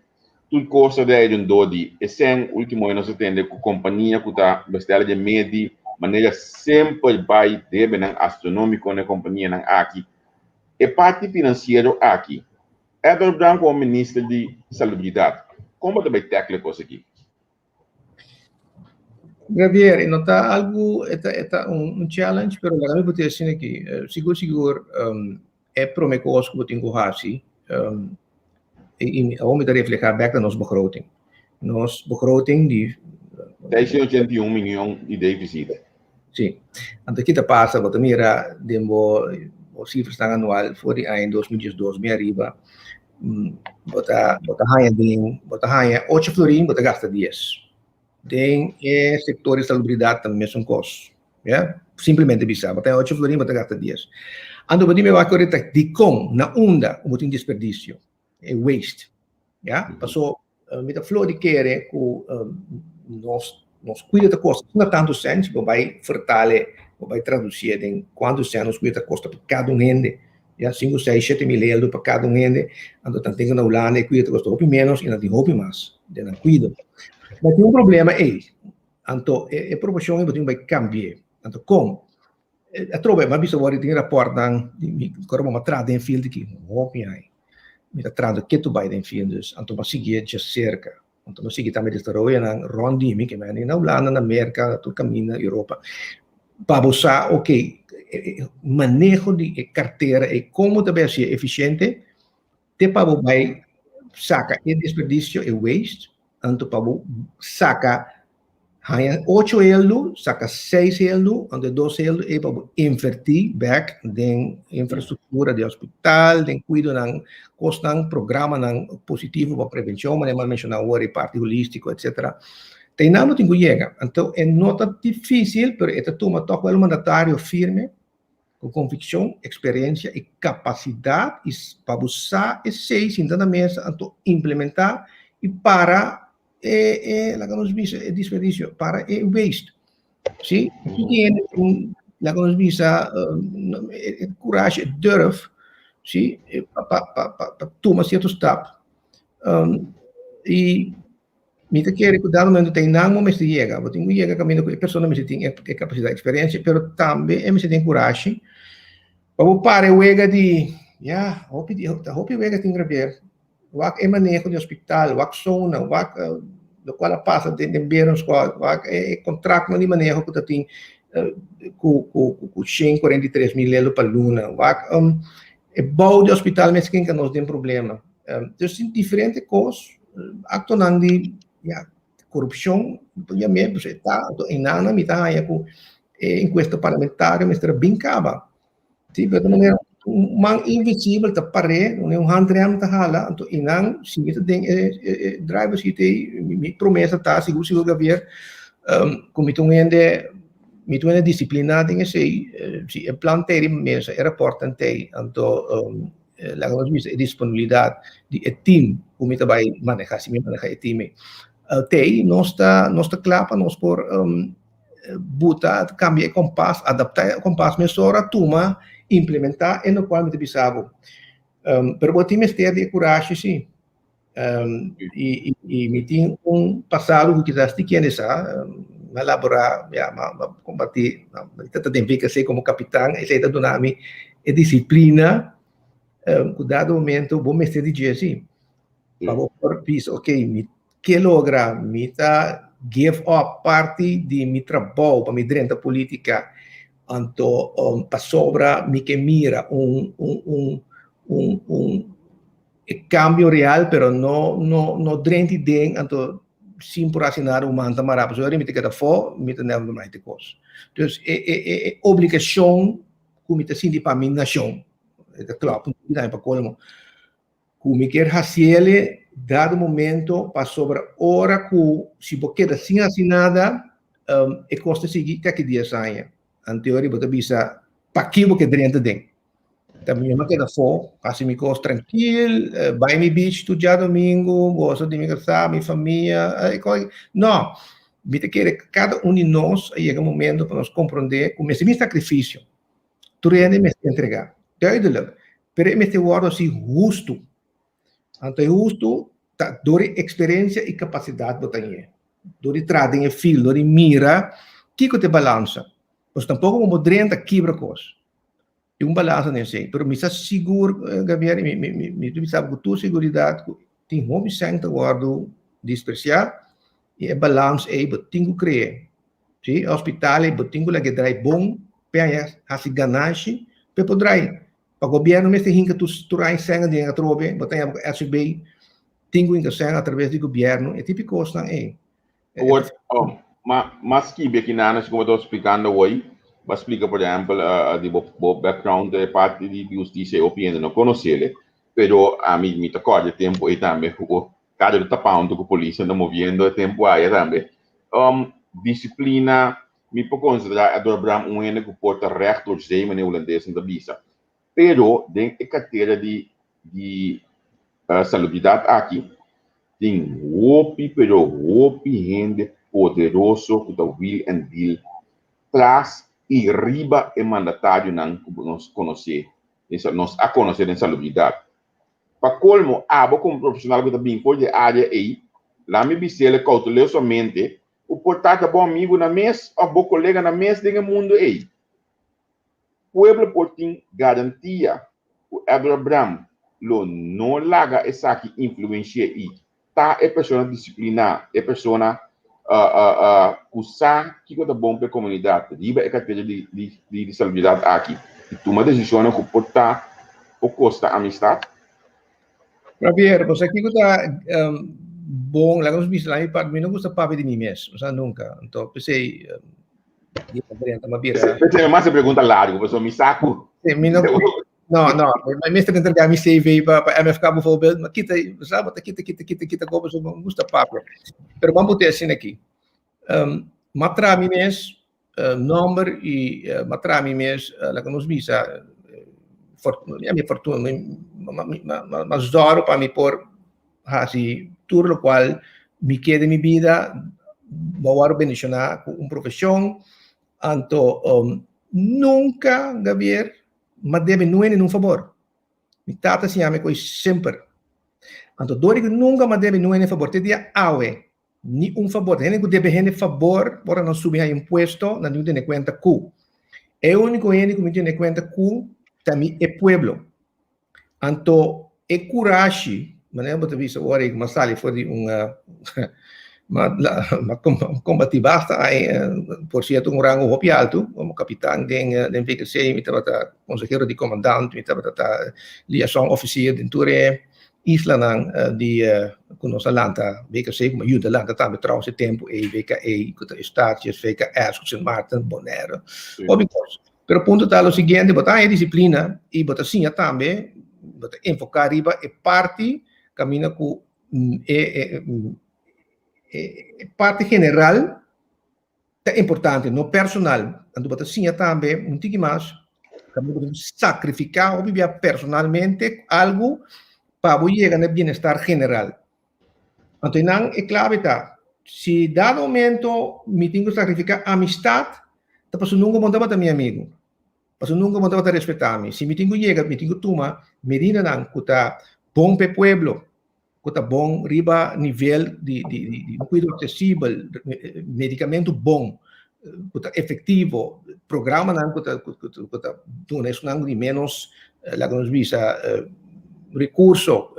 tudo coisa de um dodi. Esse último ano nós temos com companhia que está bastante de médio maneira sempre vai deve ng astronômico na companhia ng aqui. E parte financeiro aqui. Edward Branco, o ministro de Salubridade. Como também técnico aqui? Javier, nota algo, é um challenge, pero lá me pode dizer que, seguro, é promekos que botin ko hasi, e ao me reflejar back na nos begroting. Nos begroting die 681 miljoen de deficit. Sim. Então, aqui passa, bota mira, os cifras estão anual, for de ano 2012, me arriba, bota hanha 8 florim, bota gasta 10. Tem setor de salubridade também são costos, yeah? Simplesmente bisa, bota 8 florim, bota gasta 10. Então, bota me vai corretar de com na onda, bota desperdício, é waste, yeah? Passou, me da flor de querer com nós cuida da costa, não tanto senso, vai fortale, vai traduzir em quantos anos cuida da costa para cada ende, já 5, 6, 7 mil euros para cada ende, então tem que não lá, cuida da costa houve menos e não tem houve mais, de não cuida. Mas tem problema aí, então a proporção é vai cambiar, então como? A troca, mas bisa agora tem rapport dan, agora uma trada em field que houve aí, me da trada que tu vai em fields, então vai seguir já cerca. Então, nós também desarrolla na Rondimi, que vem na Holanda, na América, todo caminho na Europa. Para usar, manejo de carteira e como deve ser eficiente, te para vai sacar o desperdício e waste, então para sacar 8 euros, saca 6 euros, onde 2 euros é para invertir back em infraestrutura de hospital, em cuido ng costan programa ng positivo para prevenção, mas não mencionar agora parte holístico, etc. Tem nada que chega. Então é nota difícil, mas é toma toque o mandatário firme, com convicção, experiência e capacidade para usar esse em na mesa, então implementar e para la que nos visa el desperdicio para el waste, ¿sí? Y tiene la que nos visa el coraje, el durf, ¿sí? Para tomar ciertos steps. Y me quiere que dado momento tem não me se llega, porque tenho llega caminho que a pessoa me tem capacidade, experiência, pero também me tem coragem para para o ega de, hope o ega tem graver. Wak manejo de hospital, wak zona, wak do qual passa de beirões, wak contrato de manejo que tem com 43 mil euros para luna, wak bom de hospital mas que nós tem problema. Então são diferentes coisas, acto não de corrupção, já mesmo você tá em nada me tá aí com enquesta parlamentar, mas era bem caba, tipo de maneira man invisível tá pare, não handrem tá hala, então inang se tem driver se tem me promessa tá seguro Javier, como mitungende disciplina tem esse se plantear mesa era importante, então la disponibilidade de team como tá vai manejar se manejar o time tem nossa clapa nós por buta cambiar compass adaptar compass mesora tuma implementar e no qual me bisabo pero o time ter de coragem sim e me tem passado que já se quer essa elaborar combater tenta tem ser como capitão e sei da donami e disciplina cuidado momento bom mestre de dia sim para por piso me que logra me tá give up parte de mi trabalho para mi drenta política anto para sobra mi que mira un cambio real pero no drenti den anto sim por assinar manta maravilhoso eu me queda fo me tem não mais de coisa então é obrigação como me tem para minha nação é claro não para colmo como quer fazer dado momento para sobra hora que se você queda sem assinada e custa seguir que 10 anos anterior você bisa para que você drenta den também me queda fo assim me costa tranquilo vai me beach tu dia domingo gosto de me casar minha família não me te quer cada um de nós chega um momento para nós compreender como esse meu sacrifício tu rende me entregar duidelijk pero me te guardo assim justo então justo door experiência e capacidade botanha door trade em fil door mira Kiko te balança. Mas tampouco como drenta quebra coisa. E balança nem sei. Pero me está seguro, Gabriel, me sabe com tua seguridade, tem home center guardo despreciar e é balanço aí, tenho que criar. Sim, hospital aí, tenho que dar bom, penha, assim ganagem, para poder. Para o governo, mas tem que tu trai sangue de atrobe, botar a SB, tenho que sangue através do governo, é típico coisa aí. Mas que aqui na como eu estou explicando hoje, mas explica, por exemplo, o background da parte de justiça e opinião, não conhecer, pero a mim me tocou de tempo e também o cara do tapão do polícia anda movendo tempo aí também. Disciplina, me pode considerar a dobrar que porta recht de zeeman holandês da visa. Pero, dentro da carteira de salubridade aqui, tem gente poderoso que está will and deal traz e riba é mandatário nos conhecer, nos a conhecer em salubridade. Para colmo, como profissional que está bem por de área aí, lá me bisele cautelosamente o portar bom amigo na mesa, ou bom colega na mesa do mundo aí. O pueblo por tem garantia, o Abraham lo não larga essa aqui influencia aí. Tá é pessoa disciplinar, é pessoa usar que é bom para a comunidade. Riba é carteira de salubridade aqui. E toma decisão que portar o custa amistade. Javier, você aqui está bom, lá nos bispo lá e para mim não gosta papo de mim mesmo, já nunca. Então pensei, Você mais pergunta largo, você me saco. Não, mas tem entregar me CV para MFK bijvoorbeeld, maar kita como so não gosta papo. Pero vamos ter assim aqui. Matra mim mesmo, número e matra mim mesmo, lá nos bispo fortuna, mas zoro para me por assim tudo o qual me queda minha vida, vou bendicionar com profissão, então nunca, Gabriel, mas deve não é nenhum favor. Me tata se ame coi sempre. Então dorigo nunca mas deve não é nenhum favor. Te dia awe ni um favor. Tem que deve render favor para não subir a imposto, não tem conta cu. É o único que me tem conta cu também é pueblo. Então é coragem. Mas não vou visto agora que Masali foi uma combatibasta aí por certo rango hopi alto como capitão den VKC me estava consejero de comandante me estava liaison officier de Ture isla nang di conosce Atlanta VKC como ajuda Atlanta também trouxe tempo e VKE que estátios VKS Sint Maarten Bonaire pero ponto tá o seguinte botar a disciplina e botar sim também botar enfocar riba e parte camina com parte general é importante, não personal. Então, você sim também, não tem mais, sacrificar ou viver personalmente algo para chegar no bem-estar general. Então, não é clave, tá? Se dado momento me tenho que sacrificar amistade, então, você nunca mandava para meu amigo. Você nunca mandava para respeitar-me. Se me tenho que chegar, me tenho que tomar, medida não, que está bom para o pueblo. Kota bom, riba nível de cuidado acessível, medicamento bom, kota efetivo, programa não kota não é de menos lá que nos visa recurso,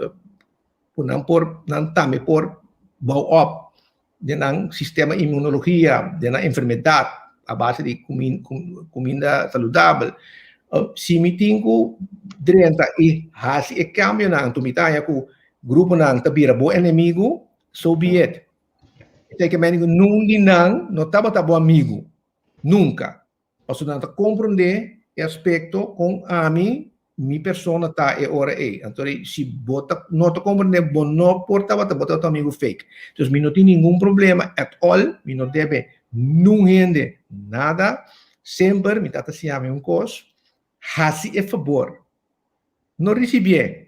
não também por bau up de não sistema imunologia, de não enfermidade a base de comida saudável. Se me tenho 30 e hasi e cambio não, tu me tá com grupo nang tabira bo inimigo, so be it. Tem que menino nunca não estava tabo amigo, nunca. Posso não compreender o aspecto com a mim, minha persona tá e ora é. Então se bota não te compreender bom não porta bota teu amigo fake. Então me não tem nenhum problema at all, me não deve não rende nada, sempre me tata se ame coisa, hasi e favor. Não recebi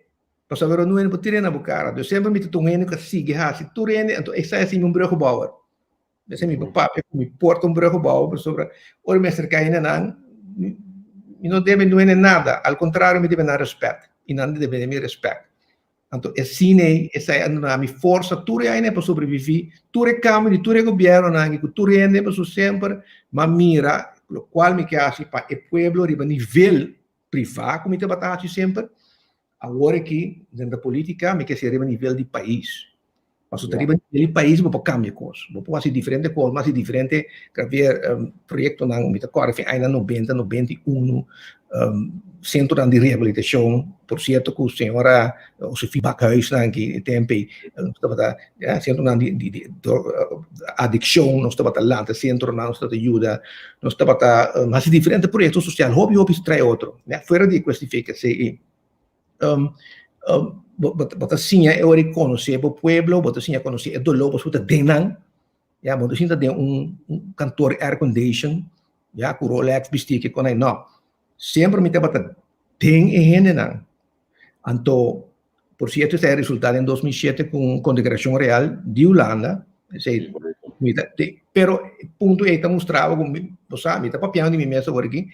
Pas agora não é para tirar na boca. Eu sempre me tutungendo que sigue se tu rende, então essa é assim um brego bauer. Esse me papo me porta um brego bauer sobre o mestre caína não deve não é nada, ao contrário me deve dar respeito e não deve me respeito. Então, é cine, essa é a minha força, tudo é para sobreviver, tudo é câmbio, tudo é governo, tudo é para sempre, mas mira, o qual me quer assim, para o povo, a nível privado, como eu batata sempre, agora que, dentro da política, me quer ser a nível de país. Mas o nível de país, vou cambiar coisas, vou fazer diferente coisas, mas é diferente, que haver projeto na agora, ainda 90, 91, centro de reabilitação, por certo, que a senhora, o seu feedback huis, que tempo, centro de adicção, nós estamos lá, centro, nós estamos ajuda, nós estamos, mas é diferente projeto social, hobby, trai outro, fora de questi fica, se, bota assim, eu reconhecer o povo, bota assim, conhecer o dolor, bota denang, bota assim, tem cantor air condition, com Rolex, vestir, com aí, não. Sempre me bota tem e gente, não. Então, por certo, esse é o resultado em 2007 com declaração real de Holanda, pero ponto é que mostrava, você me está papiando de mim mesmo agora aqui,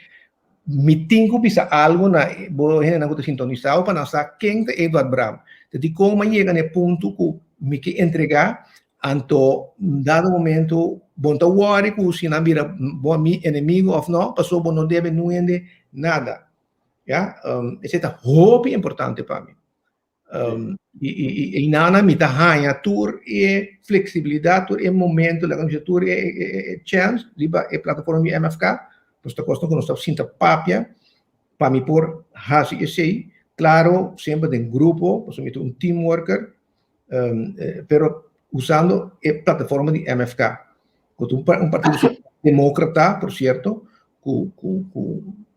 me tenho que pensar algo na gente não está sintonizado para não saber quem é Edward Bram. Então, como chega no ponto que me quer entregar, então, dado momento, bom tá worry que se não vira bom inimigo ou não, passou bom não deve não ende nada, já? Esse é hobby importante para mim. E nada me tá ganha tur e flexibilidade tur e momento la conjuntura e chance liba e plataforma MFK. Nós costa que nós estamos sinta papia para me por hasi e sei claro sempre de grupo nós somos team worker pero usando a plataforma de MFK com partido demócrata por certo com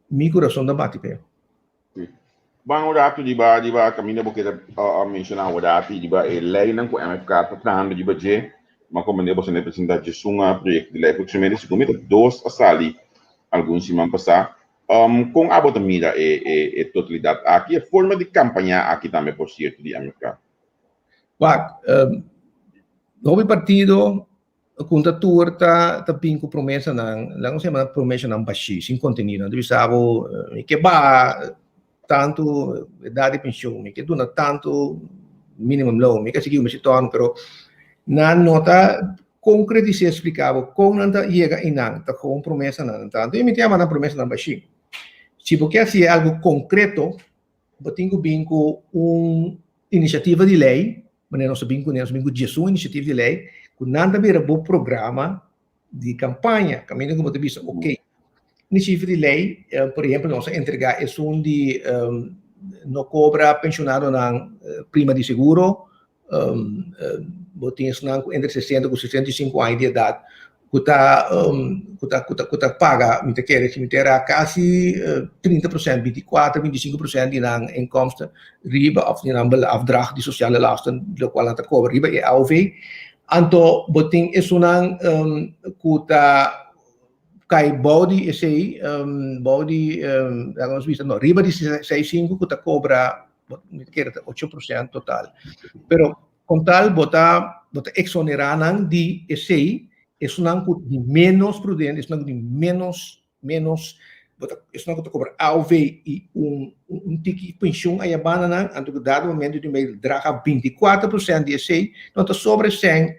mi coração da bate pé bang rato di ba kami na bukit mencionar o rato di ba e lei nang ko MFK patrando di ba je ma como ne você ne apresentar de sunga projeto de lei porque se merece comigo dois asali alguns semana passar com a bota mira e totalidade aqui a forma de campanha aqui também por certo de MFK houve partido conta turta também com promessa não se chama promessa não baixi sem conteúdo deve saber que ba tanto idade de pensão que dona tanto minimum low me que seguiu me se torna pero na nota concreto se explicava como não chega e não está com promessa não tanto e me chama na promessa não baixi se porque assim algo concreto eu tenho bem com iniciativa de lei mas nós sabemos que é uma iniciativa de lei que não haver um bom programa de campanha caminho como te disse ok iniciativa de lei por exemplo nós entregar é de não cobra pensionado na prima de seguro botinhas entre 60 e 65 anos de idade que paga me quer se me terá quase 30%, 24, 25% de inkomsten riba of de afdracht die sociale lasten de qual ata cobra riba e AOV anto boting é que kai body esse body vamos ver no riba de 65 que cobra me quer 8% total pero com tal bota exonerar de esse es una de menos prudente, es una de menos, es una que cobra AOV y un tiki pensión aí a banana, anto que dado momento de meio draga 24% de esse, não está sobre 100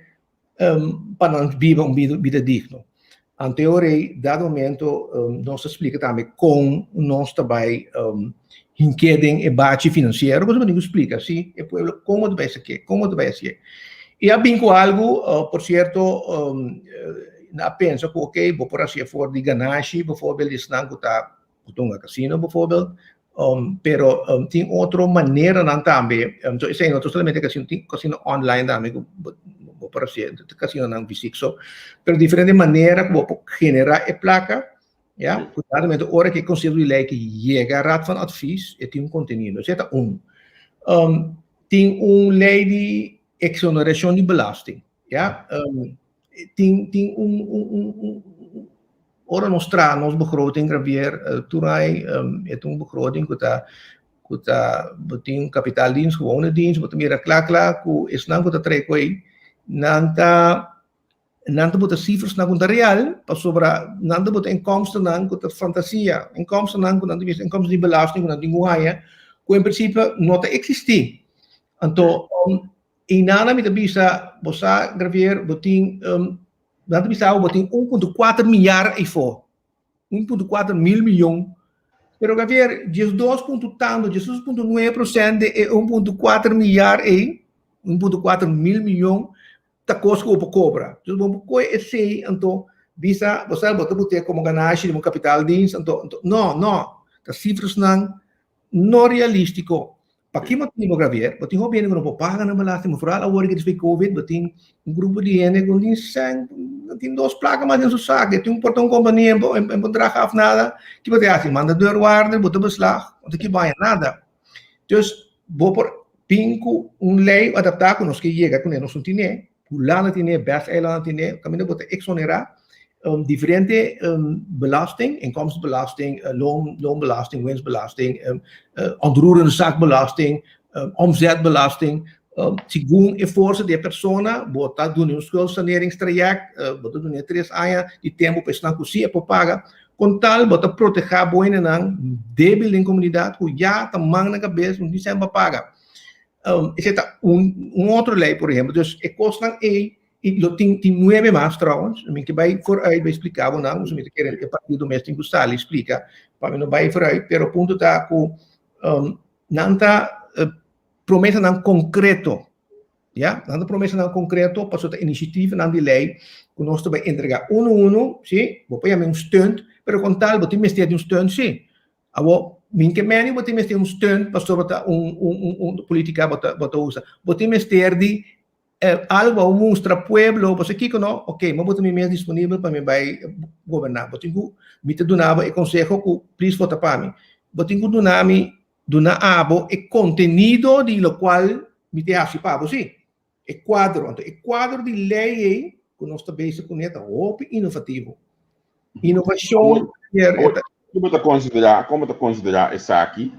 para não viver vida digno. Anteriormente, dado momento, nós explica também com nós também inquedem e bate financeiro, mas não explica, sim, é como deve ser. E há bem com algo, por certo, penso que, ok, vou por assim for de ganache, bijvoorbeeld, is não que está com casino, bijvoorbeeld, pero tem outra maneira não também, então, isso é não somente casino online também, vou por assim, casino não físico, pero diferente maneira que vou generar a placa, ja, cuidadamente, hora que conselho de lei que chega a raad van advies, e tem conteúdo, isso é tem lei de exoneração de belasting, ja, tem ora nos begroting graveer, toerai, het begroting tem kapitaaldienst, gewone dienst, wat meer klaar, is nan kuta trekway, nanta buta cijfers na kuta real, pas sobra nanta buta inkomsten nan kuta fantasia, inkomsten nan kuta inkomsten die belasting, kuta dinguhaya, in principe nota existi. Então, inana me bisa bosa gravier botin nanti bisa botin 1.4 milyar ifo 1.4 mil milhão pero gravier 2.9% e 1.4 milyar e 1.4 mil milhão ta cosco po cobra dus bom coi esse então bisa bosa botar como ganagem de capital dins então não as cifras não realístico. Para que motivo gravier? Botin ho bene não paga na belasting, mas vooral agora que desde Covid, botin grupo de gente com tem 2 placas mais em sua saca, tem portão companhia em contrato af nada, que botin assim, manda deurwaarder, botar beslag, want que vai nada. Dus vou por pinco lei adaptar com nós que chega com nós não tem, Holanda tem, best eiland tem, caminho botar exonerar diferente belasting, inkomstenbelasting, loonbelasting, winstbelasting, onroerende zaakbelasting, omzetbelasting. Según el esfuerzo de la persona, bota doen een schuldsaneringstraject, bota doen 3 anos de tempo para estar cozinha para pagar, com tal bota proteger boa nang débil em comunidade, que já tá mang na cabeça, não tem para pagar. Esse é outro lei, por exemplo, dus é custa e tem 9 mais trouwens, que vai vooruit vai explicar, não, os que querem que o partido doméstico Gustavo explica, para mim não vai vooruit, pero o ponto está com não tá promessa não concreto, ja, não promessa não concreto, para sua iniciativa não de lei, que nós vai entregar sim, vou pegar stunt, pero com tal, vou ter mestre de stunt, sim, abo minke meni vou ter mestre stunt, para sobre política bota usa, vou ter mestre de algo mostra pueblo, você aqui que não, ok, mas botar me disponível para me vai governar. Botar me te donava e conselho que please vota para mim. Botar donar abo e contenido de lo qual me te hace para você. E quadro de lei que nós também se conecta open inovativo. Inovação. Como te considerar essa aqui?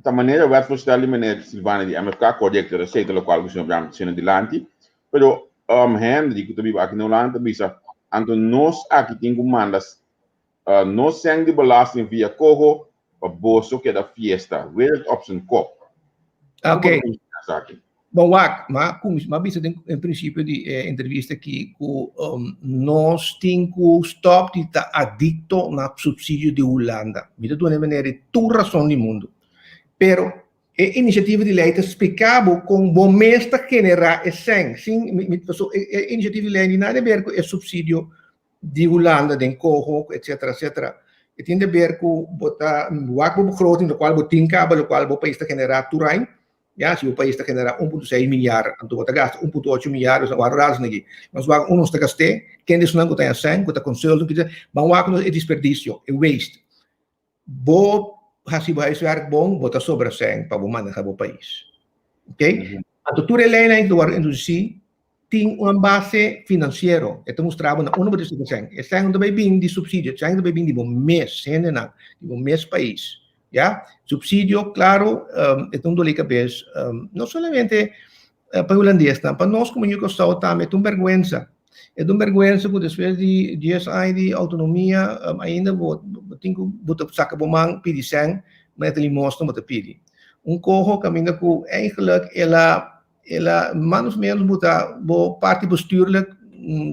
Da maneira o wetsvoorstel die meneer Silvana die MFK correct receita local que nós vamos adiante, pero Henry que também aqui no land bisa anto nós aqui temos mandas nós sem de belasting via corro para bolso que da fiesta, where option cop. Ok. Bom, mas bisa em princípio de entrevista aqui que nós temos stop de estar adicto na subsídio de Holanda. Vida de uma maneira toda razão do mundo. Pero a iniciativa de lei está explicado com bom mestre generar sim, a iniciativa de lei não tem nada a ver com o subsídio de Holanda, de Coho, etc. E tem a ver com botar o begroting, no qual botin cabo, no qual o país está generar turai, ja, se o país está generar 1.6 miljard, então você gasta 1.8 miljardos, agora razão aqui, mas o não está gastando, quem diz não tem a 100, que está consultando, que diz, mas é desperdício, é waste. Se vai ser bom, bota sobre 100 para manejar o país. Ok? A tutura lei do induzir tem uma base financeira. Então mostrava na uma vez que 100 também vem de subsídio, 100 também vem de bom mês, de bom mês país. Já? Subsídio, claro, é um dole cabeça, não somente para o holandês, para nós como eu gostava também, é uma vergonha. É uma vergonha que depois de 10 anos de autonomia, ainda tenho que sacar bomang pedir 100, mas ele mostra que pedir. Corro caminha com eigenlijk ela mais ou menos botar parte bestuurlijk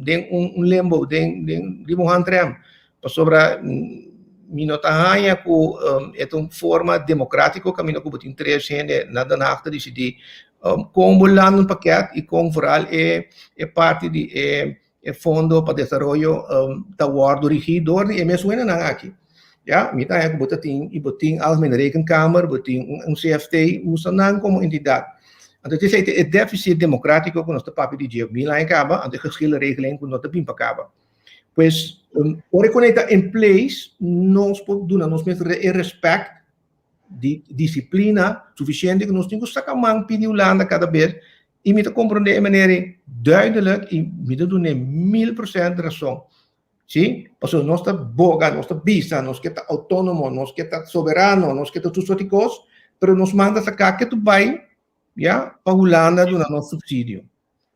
de lembo de um handrem para sobre minotahanya com é uma forma democrática caminha com botin 3 gente nada na acta decidir com bolando paquete e com vooral é parte de Fundo para Desenvolvimento da Ward regidor e me suena na aqui. Ja, mita é que botin algemene rekenkamer, botin CFT, usa não como entidade. Então, isso é déficit democrático que nós temos de dizer, mila acaba, ante geschillen regeling que nós temos acaba. Pois, ora quando está em place, nós podemos respeito de disciplina suficiente que nós temos que sacar mão pedir Holanda cada vez e me compreender de maneira duidelijk e me doen 1000% razão. Sim? Porque nós estamos boga, nós estamos bisa, nós que estamos autônomo, nós que estamos soberano, nós que estamos tudo coisas, mas nós manda sacar que tu vai, já, para Holanda do nosso subsídio.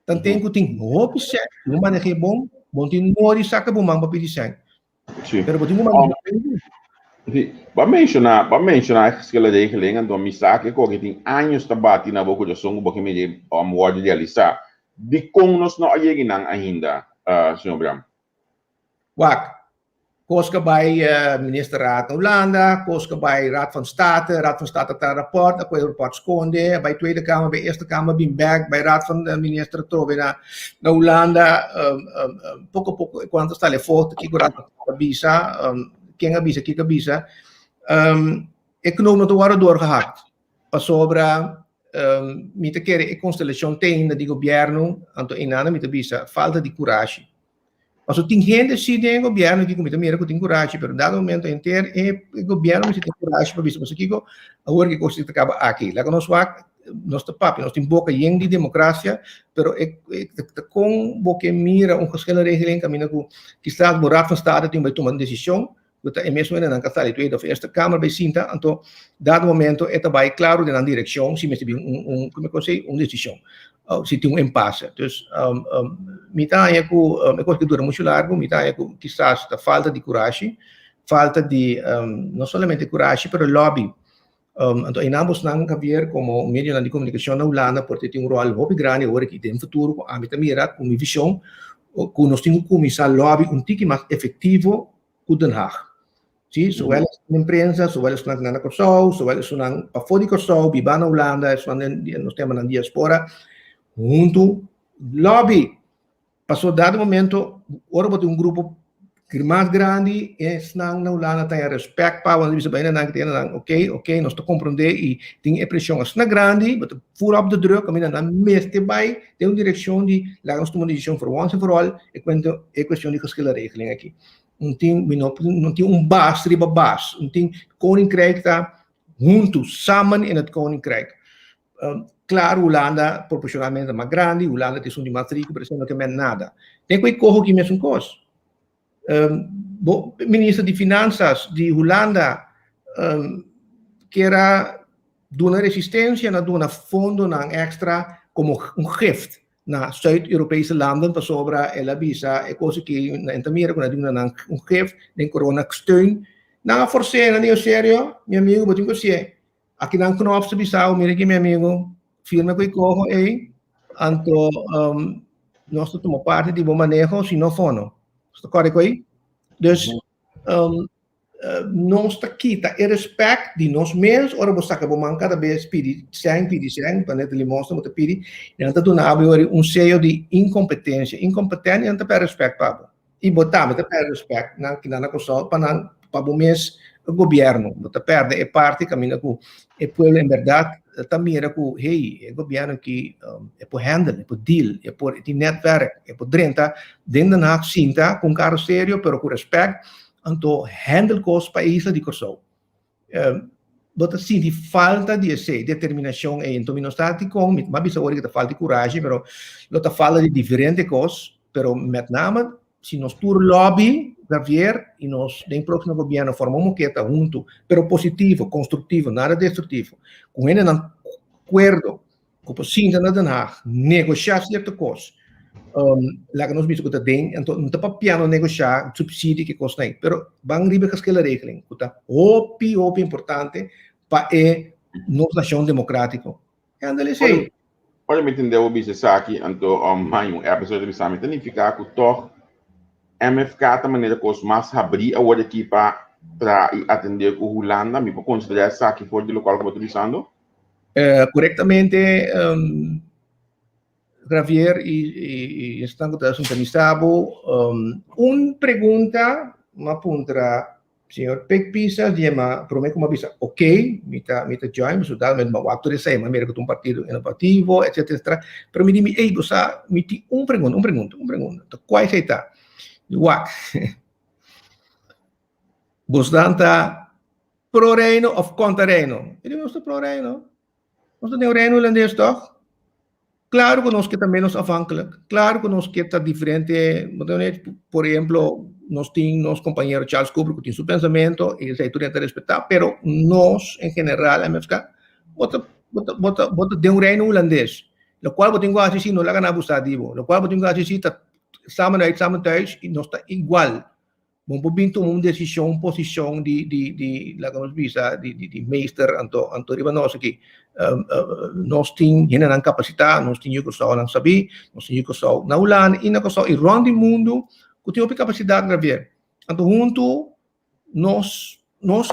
Então tem que ter roupa certa, não maneja bom tem mori saca bom para pedir sangue. Sim. Pero botinho maneja Para mencionar aquela regeling, então, me sabe que tem anos de bate na boca de som, porque me pode realizar. De como nós não chegamos ainda, senhor Bram? Wak, koska bij ministerraad Hollanda, koska bij Raad van State daar rapport, dan rapport sconde, bij Tweede Kamer, bij Eerste Kamer, back, bij Raad van de Minister trove na Hollanda, poco, quanto sta le foto, kiko Raad van Bisa, kika Bisa, economen worden doorgehakt. Pas sobra, mite kere e constellação tem di governo, anto inana mite Bisa, falta di coragem. Mas o tem gente decide em governo que comita mira que tem coragem, pero dado momento inteiro o governo se tem coragem para isso, mas aqui agora que coisa acaba aqui, lá que nós papi, nós tem boca de democracia, pero com boca mira geschichte regeling caminho que está o Raad van State tem vai tomar decisão, dat é mesmo na Casa Tweede of Eerste Kamer bij Sinta, então dado momento é também claro de na direção, se mesmo como eu sei, decisão. Se tem impasse. Dus, mitad é que dura muito largo, mitad é que quizás a falta de coragem, falta de, não somente coragem, mas lobby. Então, em ambos não ver como meio de comunicação na Holanda, porque tem rol muito grande agora que tem futuro, a mim também com minha visão, que nós temos que começar lobby tique mais efetivo que Den Haag. Sim, zowel as na imprensa, zowel as na Kosovo, zowel as na para fora de Kosovo, viva na Holanda, nós temos na diaspora, junto lobby. Passou dado momento, ora tem grupo mais grande, na Holanda tem respeito para onde você vai na ok, nós te compreender e tem pressão na grande, mas full op de druk, a na meeste bij, tem uma direção de lá nós tomamos decisão for once and for all, é questão de geschichte regeling aqui. Não tem baas, riba baas, não tem koninkrijk está junto, samen in het koninkrijk. Claro, Holanda proporcionalmente mais grande, Holanda tem de mais rico, por exemplo, que mais nada. Tem que correr que mesmo coisa. Ministro de Finanças de Holanda que era uma resistência, na uma fundo, na extra, como gift na Zuid-Europese landen, para sobra ela visa, é coisa que na Entamira, quando na gift, nem corona steun, na forcena, nem sério, meu amigo, botinho que você, aqui na knop se bisau, mira aqui, meu amigo, firma que corro aí, anto nós tomamos parte de bom manejo, se não for, está correto aí? Dus nós está aqui, tá e respeito de nós mesmos, ora você acaba cada vez pedir, para não lhe mostrar muito pedir, e então tu não sello de incompetência não tem respeito para e botar, não tem respeito, não que não é para o mês o governo, não tem perde é parte caminho com e pueblo em verdade também era com hey, o governo que é por handle, é por deal, é por netwerk, é por drenta, dentro da cinta com cara sério, pero com respeito, então handle com os países de Kosovo. Bota sim, de falta de determinação e então não está com, mas bisa hora que falta de coragem, pero lota fala de diferentes coisas, pero met name se nós tur lobby Javier e nós nem próximo governo formamos que está junto, pero positivo, construtivo, nada destrutivo. Com ele não acordo, com o cinta na Den Haag, negociar certa coisa. Lá que nós vimos que tem, então não está para piano negociar subsídio que custa aí, pero vão riba que aquela regeling, que está opi importante para nossa nação democrática. É andale sei. Olha, me entendeu o bicho aqui, então mãe, a pessoa deve saber, tem que ficar com toque MFK também é coisa mais abrir a hora aqui para atender o Holanda, me pode considerar essa aqui for de local que eu estou utilizando? Corretamente, Javier e estão sintonizado. Pergunta, uma punta, senhor Pekpisa, diema, prometo uma visa, ok, mita join, mas o dado mesmo, o ator é mas mira que um partido inovativo, etc. Pero me diz, ei, você me tem pergunta. Qual é está? Wak. Bostanta pro reino of contra reino? Ele não está pro reino. Nós temos reino holandês, toch? Claro que nós que também nos afhankelijk. Claro que nós que está diferente. Por exemplo, nós temos nosso companheiro Charles Cooper que tem seu pensamento e ele tem que respeitar, pero nós, em geral, MFK, bota de reino holandês. O qual eu tenho que assistir, não é abusivo. O qual eu tenho que assistir, samen thuis e nog igual. bom pobinto uma decisão, posição lá como bisa, de meester, anto riba nós aqui, nós tem não capacidade, nós tem que só não saber, nós tem que só na ulan, e na só e round mundo, que tem capacidade de ver. Anto junto, nós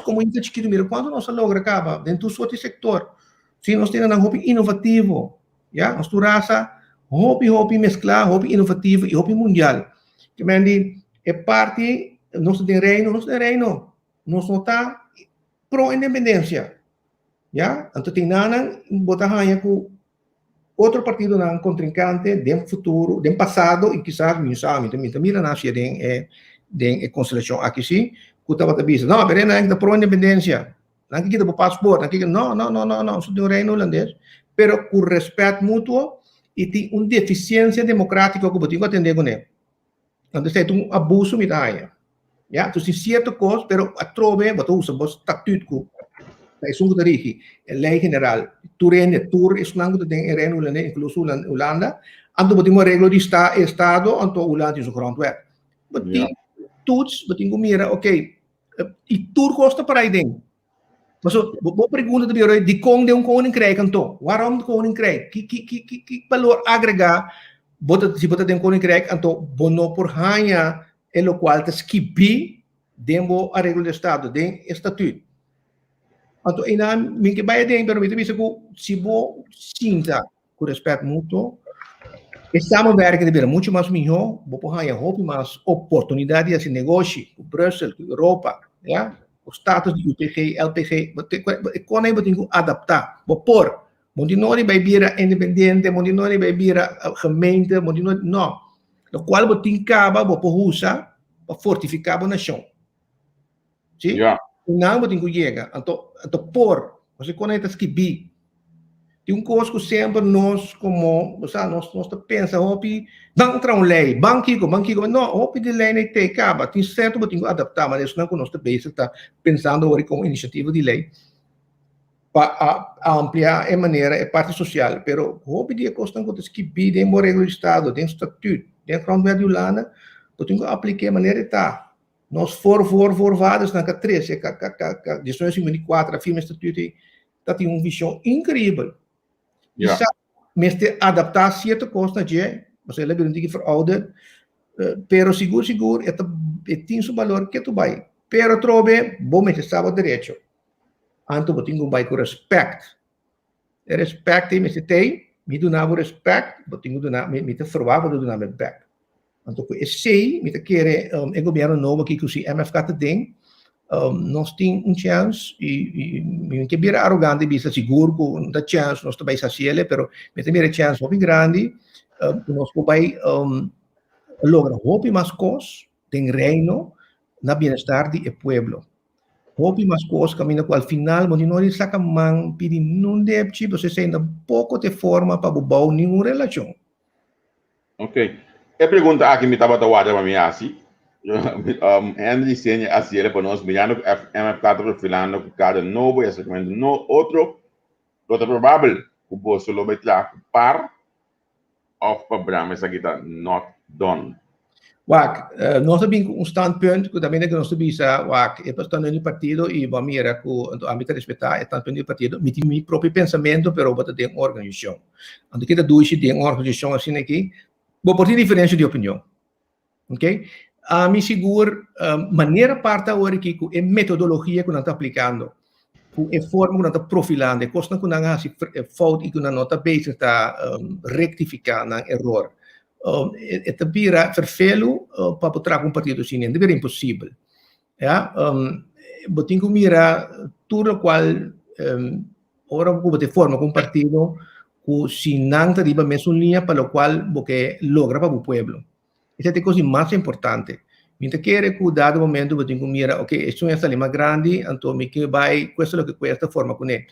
comunidade chiquita, mira, quando nós logra acaba dentro do outro sector, se nós temos um hobby inovativo, já, nós tu raça hobby mesclar, hobby inovativo e hobby mundial. Que mendi é parte nós tem reino, nós não tá pro independência, já, então tem nada botar ranha com outro partido não contrincante, dem futuro, dem passado e quizás me sabe, mira nasce den constelação aqui sim, que estava a dizer, não, mas não é pro independência, não que kita por passport, não, só tem um reino holandês, pero com respeito mútuo e tem uma deficiência democrática que eu tenho que atender com ele. Então, é um abuso me dá, já, então, se certo coisa, pero a trove, você usa o estatuto é isso que rigi, a lei general, tur isso não tem reino holandês, incluso Holanda, anto você tem uma regra de estado, anto Holanda tem sua grondwet. Você todos, você tem que mirar, ok, e tur costa para aí dentro. Mas boa pergunta também, de como um koninkrijk então? Waarom de koninkrijk? Que valor agregar? Se você tem um koninkrijk, então bono por hanha, é o qual te skipi dentro a regra do estado, dentro estatuto. Então, ainda me que vai dentro, pero me também se vou sinta com respeito mútuo, estamos werken de muito mais melhor, vou por hanha, houve mais oportunidade de fazer negócio com Brussel, com Europa, já? O status de UPG, LPG, quando eu tenho que adaptar, vou pôr, Mondinori vai vir independente, Mondinori vai vir gemeente, Mondinori, não. O qual vou ter caba, vou pôr russa, para fortificar a nação. Sim? Não vou ter que chegar, então pôr, você conecta que bi. Tem coisa que sempre nós, como, nós pensa, hopi, vamos entrar uma lei, banquico, não, hopi de lei não tem caba, tem certo, mas tem que adaptar, mas isso não é que nós está pensando agora com iniciativa de lei, para ampliar a maneira, a parte social, pero hopi de coisa que bi, tem uma regra do Estado, tem estatuto, tem grondwet de Holanda, eu tenho que aplicar a maneira que está. Nós forvados na 13, a 1954, a firma estatuto, tem uma visão incrível. Ja. Mas adaptar certa coisa na você lembra de que verouderd, pero seguro, tem seu valor que tu vai. Pero trove, bom, mas estava direito. Anto você tem que vai com respeito. Respeito, mas tem, me do nada respeito, você tem que donar, me te forvar do donar back. Anto que sei, me te querer, o governo novo aqui que o MFK tem, nós temos chance e que vira arrogante bisa seguro que dá chance nós também fazer pero me também chance muito grande nós vai lograr muito mais coisas tem reino na bem-estar do povo muito mais coisas caminho que ao final não saca man pedir não deve você ainda pouco de forma para bobal nenhuma relação. Ok, a pergunta aqui me estava tawada para mim assim. Henry enseña así para nós mirando MF4 filando com cada novo e segmento no outro provável que você lo metla par of programa essa aqui tá not done. Nós temos um standpunt que também é que nós temos é bastante no partido e vamos mirar que a mim respeitar é tanto no partido me tem meu próprio pensamento pero vou ter uma organização ando que da duas tem uma organização assim aqui vou por diferença de opinião, ok? A mim seguro maneira parte agora que é metodologia que nós está aplicando, é forma que nós está profilando, é coisa que nós fazemos falta e que nós está bem está rectificando erro. É também verfelo para botar um partido assim, é bem impossível. Ja, tem que mirar tudo o qual ora que forma com partido que se não está na mesma linha para o qual você logra para o povo. Essa é a coisa mais importante. Mientras quiere cuidar do momento, você tem que mirar, ok, isso é essa mais grande, então me que vai, custa o que custa, forma com ele.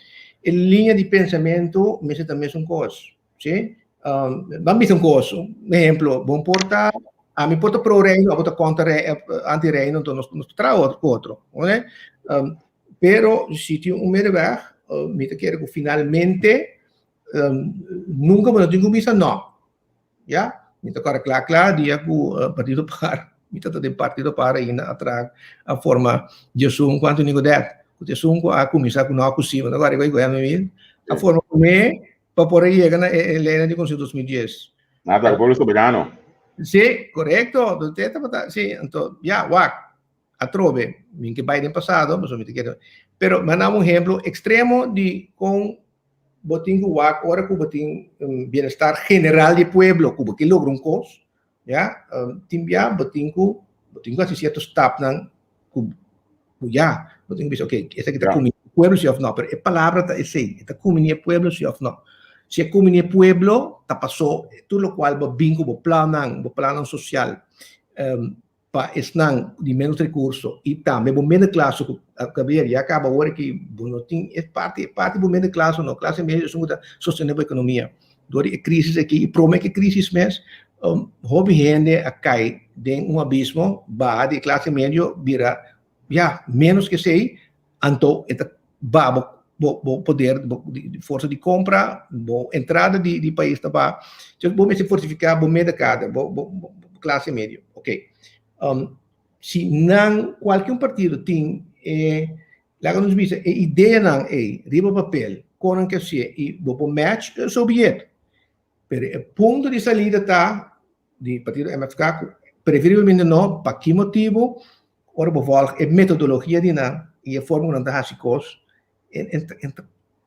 Em linha de pensamento, me também são coisas, sim? Vamos ver um coisa, exemplo, vamos portar, a mim porta pro reino, a porta contra anti-reino, então nós traz outro, ok? Pero, se tem meio me quiere que finalmente, nunca me tenho que não, já? Então, claro, dia que o partido par mitad de partido para ir atrás a forma de assunto quanto nigo det. O assunto a começar com não acusível, agora igual a forma como para por aí chegar na lei de Constituição 2010. Nada, el pueblo soberano. Sí, correcto. Sí, entonces, ya, a trove, que Biden pasado, pero mandamos un ejemplo extremo de con botingo WAC, ahora con botín bienestar general del pueblo, como que logra un cos, ya, timbia botingo así ciertos tapnan, ya, botingo dice, ok, esta que está comiendo pueblo sí o no, pero es palabra es sí, está comiendo pueblo sí o no. Se é como no pueblo, tá passou tudo o qual o bingo, o plano social, para estar de menos recursos e também o menos classe que já acaba agora que não tem é parte do menos classe não, classe média são da sustentável economia. Dori a crise aqui e promete que crise mesmo, hobby gente a cai de abismo, ba de classe média vira menos que sei, então ba poder, força de compra, entrada de país também. Então, vamos se fortificar, vamos mercado, classe média, ok. Se não, qualquer partido tem, lá que nos diz, a ideia não é, riba papel, com que se e vou match, soviet. Pero o ponto de saída está, de partido MFK, preferivelmente não, para que motivo, ora, a metodologia de não, e a forma não está básicos,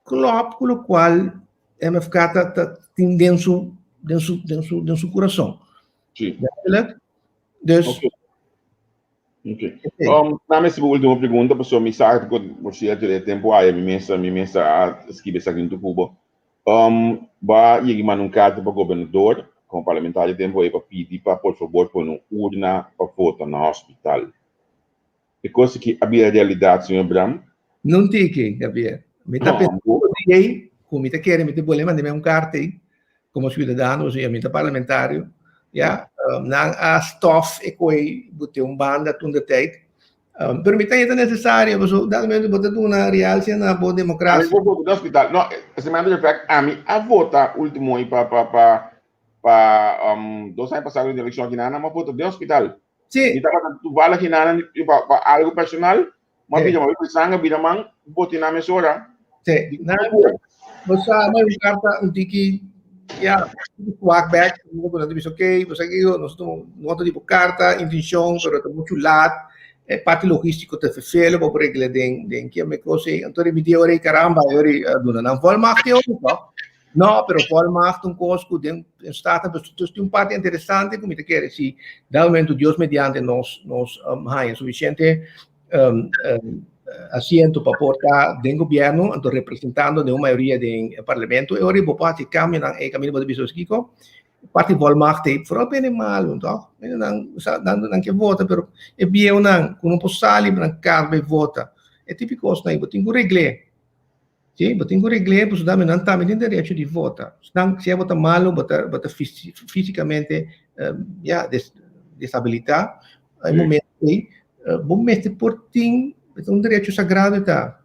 com o qual MFK tem dentro seu coração. Sim. Okay. Na minha última pergunta, pessoal, me sabe que você já tempo aí, me mensa escrever isso aqui no Cuba. Vai ir mandar um carta para o governador, com o parlamentar de tempo aí para pedir para, por favor, pôr uma urna para votar no hospital. É coisa que havia realidade, senhor Bram? Não tem que, Gabriel. Me está pensando, como me está querendo, me está bolando, mandar um carta aí, como cidadão, ou seja, me está parlamentário, já, não há stuff e coi, botei banda, tudo de pero me está necessário, mas dá mesmo botar uma realidade na boa democracia. Eu vou do hospital. Não, esse matter of fact, a mim a vota último aí para 2 anos passados na eleição aqui na mas vota do hospital. Sim. E tava tu vale aqui na para algo personal, mas vida mais pesanga, vida man, botei na mesura. Sim. Não, você não carta um tiki, já, walk back, não diz ok, você aqui nós não tipo carta, intenção, pero está muito lado. Parte logístico te vervelen op regelen denk je me cose então me dio ore caramba ore dona não volmacht eu não pero volmacht cosco den staat dus parte interessante como te quer se dá momento Deus mediante nos há suficiente asiento para portar do governo então representando de uma maioria do parlamento e ore parte caminho caminho para bisos kiko parte volmacht vooral bene mal toch não que vota pero é bem não com posso sair para carbe vota é típico isso aí botinho regle sim botinho regle pois dá não tá me tem direito de vota se vota mal bota fisicamente desabilitar aí momento aí bom mestre portinho é um direito sagrado tá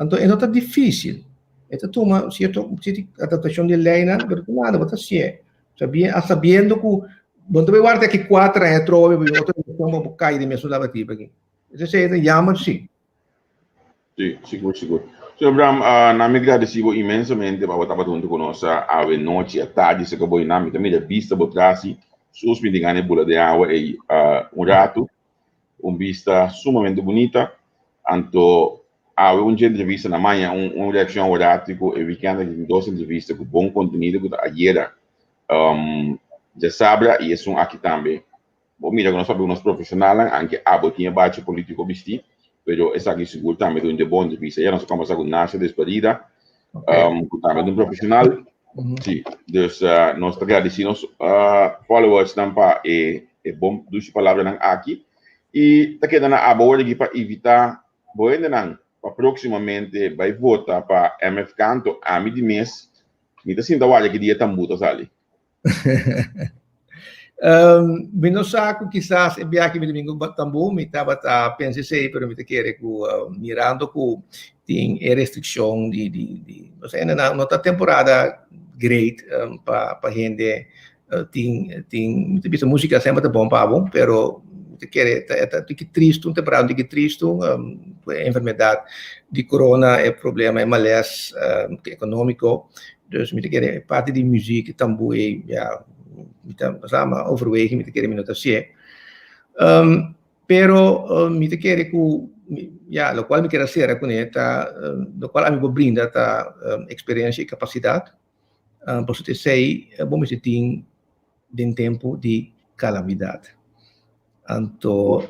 então é nota difícil é toma certa adaptação de lei não pero nada bota se sabendo que quando eu guardo aqui 4 é trove eu vou cair de minha sulava tipo aqui isso é chama sim seguro senhor Bram na me agradecido imensamente para estar junto conosco a noite à tarde se acabou na minha vista botrasi sus me digane bula de água e rato vista sumamente bonita anto há entrevista na manhã reação orático e weekend em 2 entrevistas com bom conteúdo que ayer já sabe e é aqui também bom mira que nós sabemos profissionais anche tinha bate político vesti pero essa aqui seguro também de bom entrevista já nós conversar com Nasha despedida também um profissional sim dus nós agradecemos followers tampa e bom duas palavras aqui e tá querendo agora aqui para evitar boa não para proximamente vai votar para MF Canto a mim de mês me tá sentindo olha que dia tambuta sali Binosaco quizás e aqui me domingo tambu me estava pensei pero me te querer com mirando com tem restrição de você ainda não tá temporada great para gente tem muita música sempre tá bom pero te querer, que triste, temporada que triste, a enfermidade de corona é problema, é malés econômico, dus me te querer parte de muziek, também, ja, me samen overweging, me te querer minuto assim. Pero me te querer que ja, lo qual me quero ser com esta, lo qual amigo brinda esta experiência e capacidade, por te sei, bom me tem de tempo de calamidade. Então,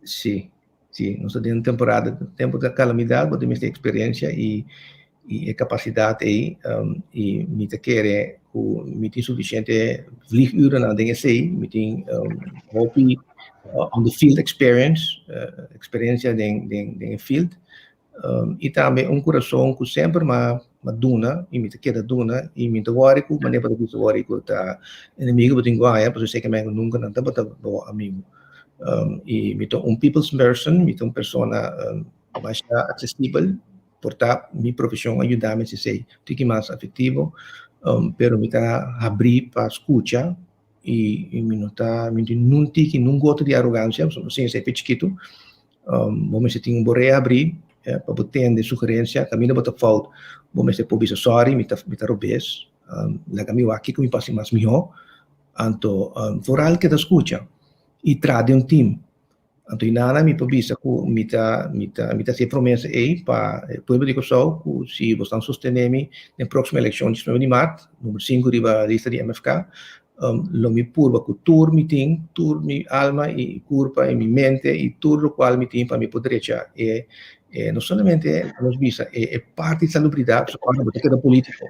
sim, nós temos temporada, tempo de calamidade, mas temos experiência e capacidade aí, e me te querer me tem suficiente vlieguren na dingen sei, me tem hobby on the field experience, experiência em field, e também coração que sempre duna, e me te queda duna, e me te worry que maneira para isso worry que tá inimigo botin guai, porque sei que me nunca não tá bom amigo, e me te people's person, me te persona mais acessível, portar minha profissão ajudar-me a ser fique mais afetivo, pero me tá abrir para escutar e me não tem que não gosto de arrogância, sem ser pequeno, vamos se tem boré abrir para botar de sugerência, caminho bota falta, vamos se pode sorry, me tá robes, la caminho aqui que me passe mais melhor, então foral que te escuta e trade time. Então, inana mi pabisa ku mita se promessa aí para povo de Kosovo ku se vocês sostenemi na próxima eleição de 9 de março, número 5 riba lista de MFK, lo mi purba ku tur meeting, tur mi alma e curpa e mi mente e tur lo qual mi tem para mi poderecha e não somente nos visa é parte da salubridade, só quando você queda político,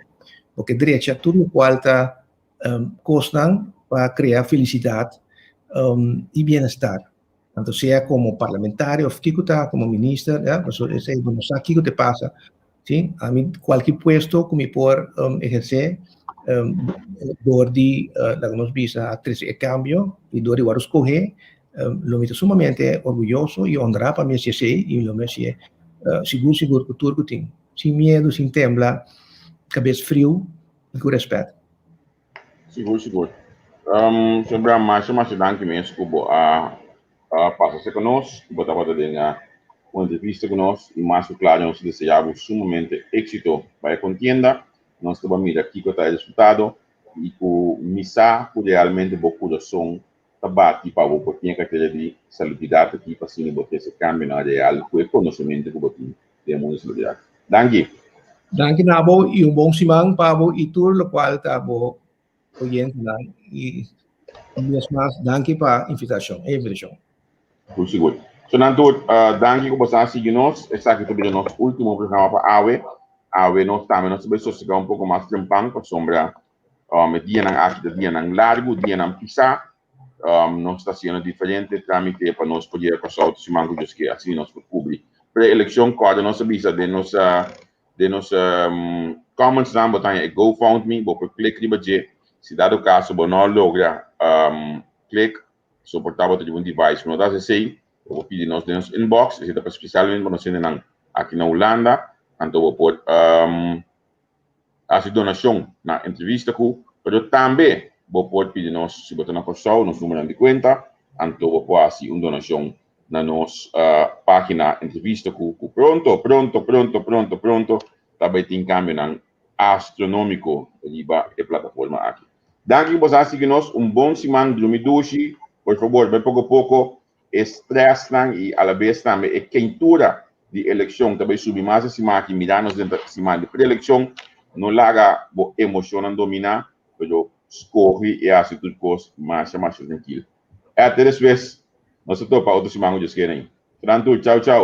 porque direita tudo o qual tá costan para criar felicidade e bem-estar. Tanto sea como parlamentario, como ministro, ¿ya? Pues ese no sé qué te pasa, ¿sí? A mí cualquier puesto que me por ejercer, dori la que nos visa actriz de cambio y dori voy a escoger, lo me sumamente orgulloso y honrado para mí ese y lo me sigue seguro que todo que tengo, sin miedo, sin temblar, cabeça frio e com respeito. Seguro. Sobre mais danke mesmo, Kubo, passa conosco, botava de uma entrevista conosco e mais claro, nós desejamos sumamente êxito para a contienda, nós estamos aqui com o resultado e com missa que realmente o coração bate para o pouquinho que aquele de salubridade aqui para assim botar esse câmbio na real com o conhecimento que botem de mundo salubridade. Danke Nabo e bom simang para o itur lo qual tá bom oyente lá e mesmo danke para a invitação. Goed, seguro. So, Nanto, danke por você seguir nós. Esse aqui também é o nosso último programa para AWE. AWE, nós também nós vamos chegar um pouco mais tempo para sombra. Dia não aqui, dia não largo, dia não pisar. Nós está sendo diferente trâmite para nós poder passar o semana que assim nós podemos cobrir. Pré-eleição, quando nós avisa de nos comments lá, botar em GoFundMe, vou clicar ali para se dado o caso, vou não logra clique suportável de um device, não dá assim, eu vou pedir nos inbox, esse é especialmente para nós aqui na Holanda, então vou pôr a donação na entrevista mas também vou pôr pedir nos se botar na Kosovo, nos números de conta, então vou pôr assim uma donação na nossa página entrevista pronto, também tem câmbio astronômico riba a plataforma aqui. Danke por seguir-nos, bom semana de domingo. Por favor, bem pouco estresse e a la vez também a quentura de eleição também subir mais acima aqui mirando dentro da semana de pré-eleição não larga a emoção dominar mas escorre e assim tudo coisa mais tranquilo até depois nós estamos para outra semana de esquerda. Tchau.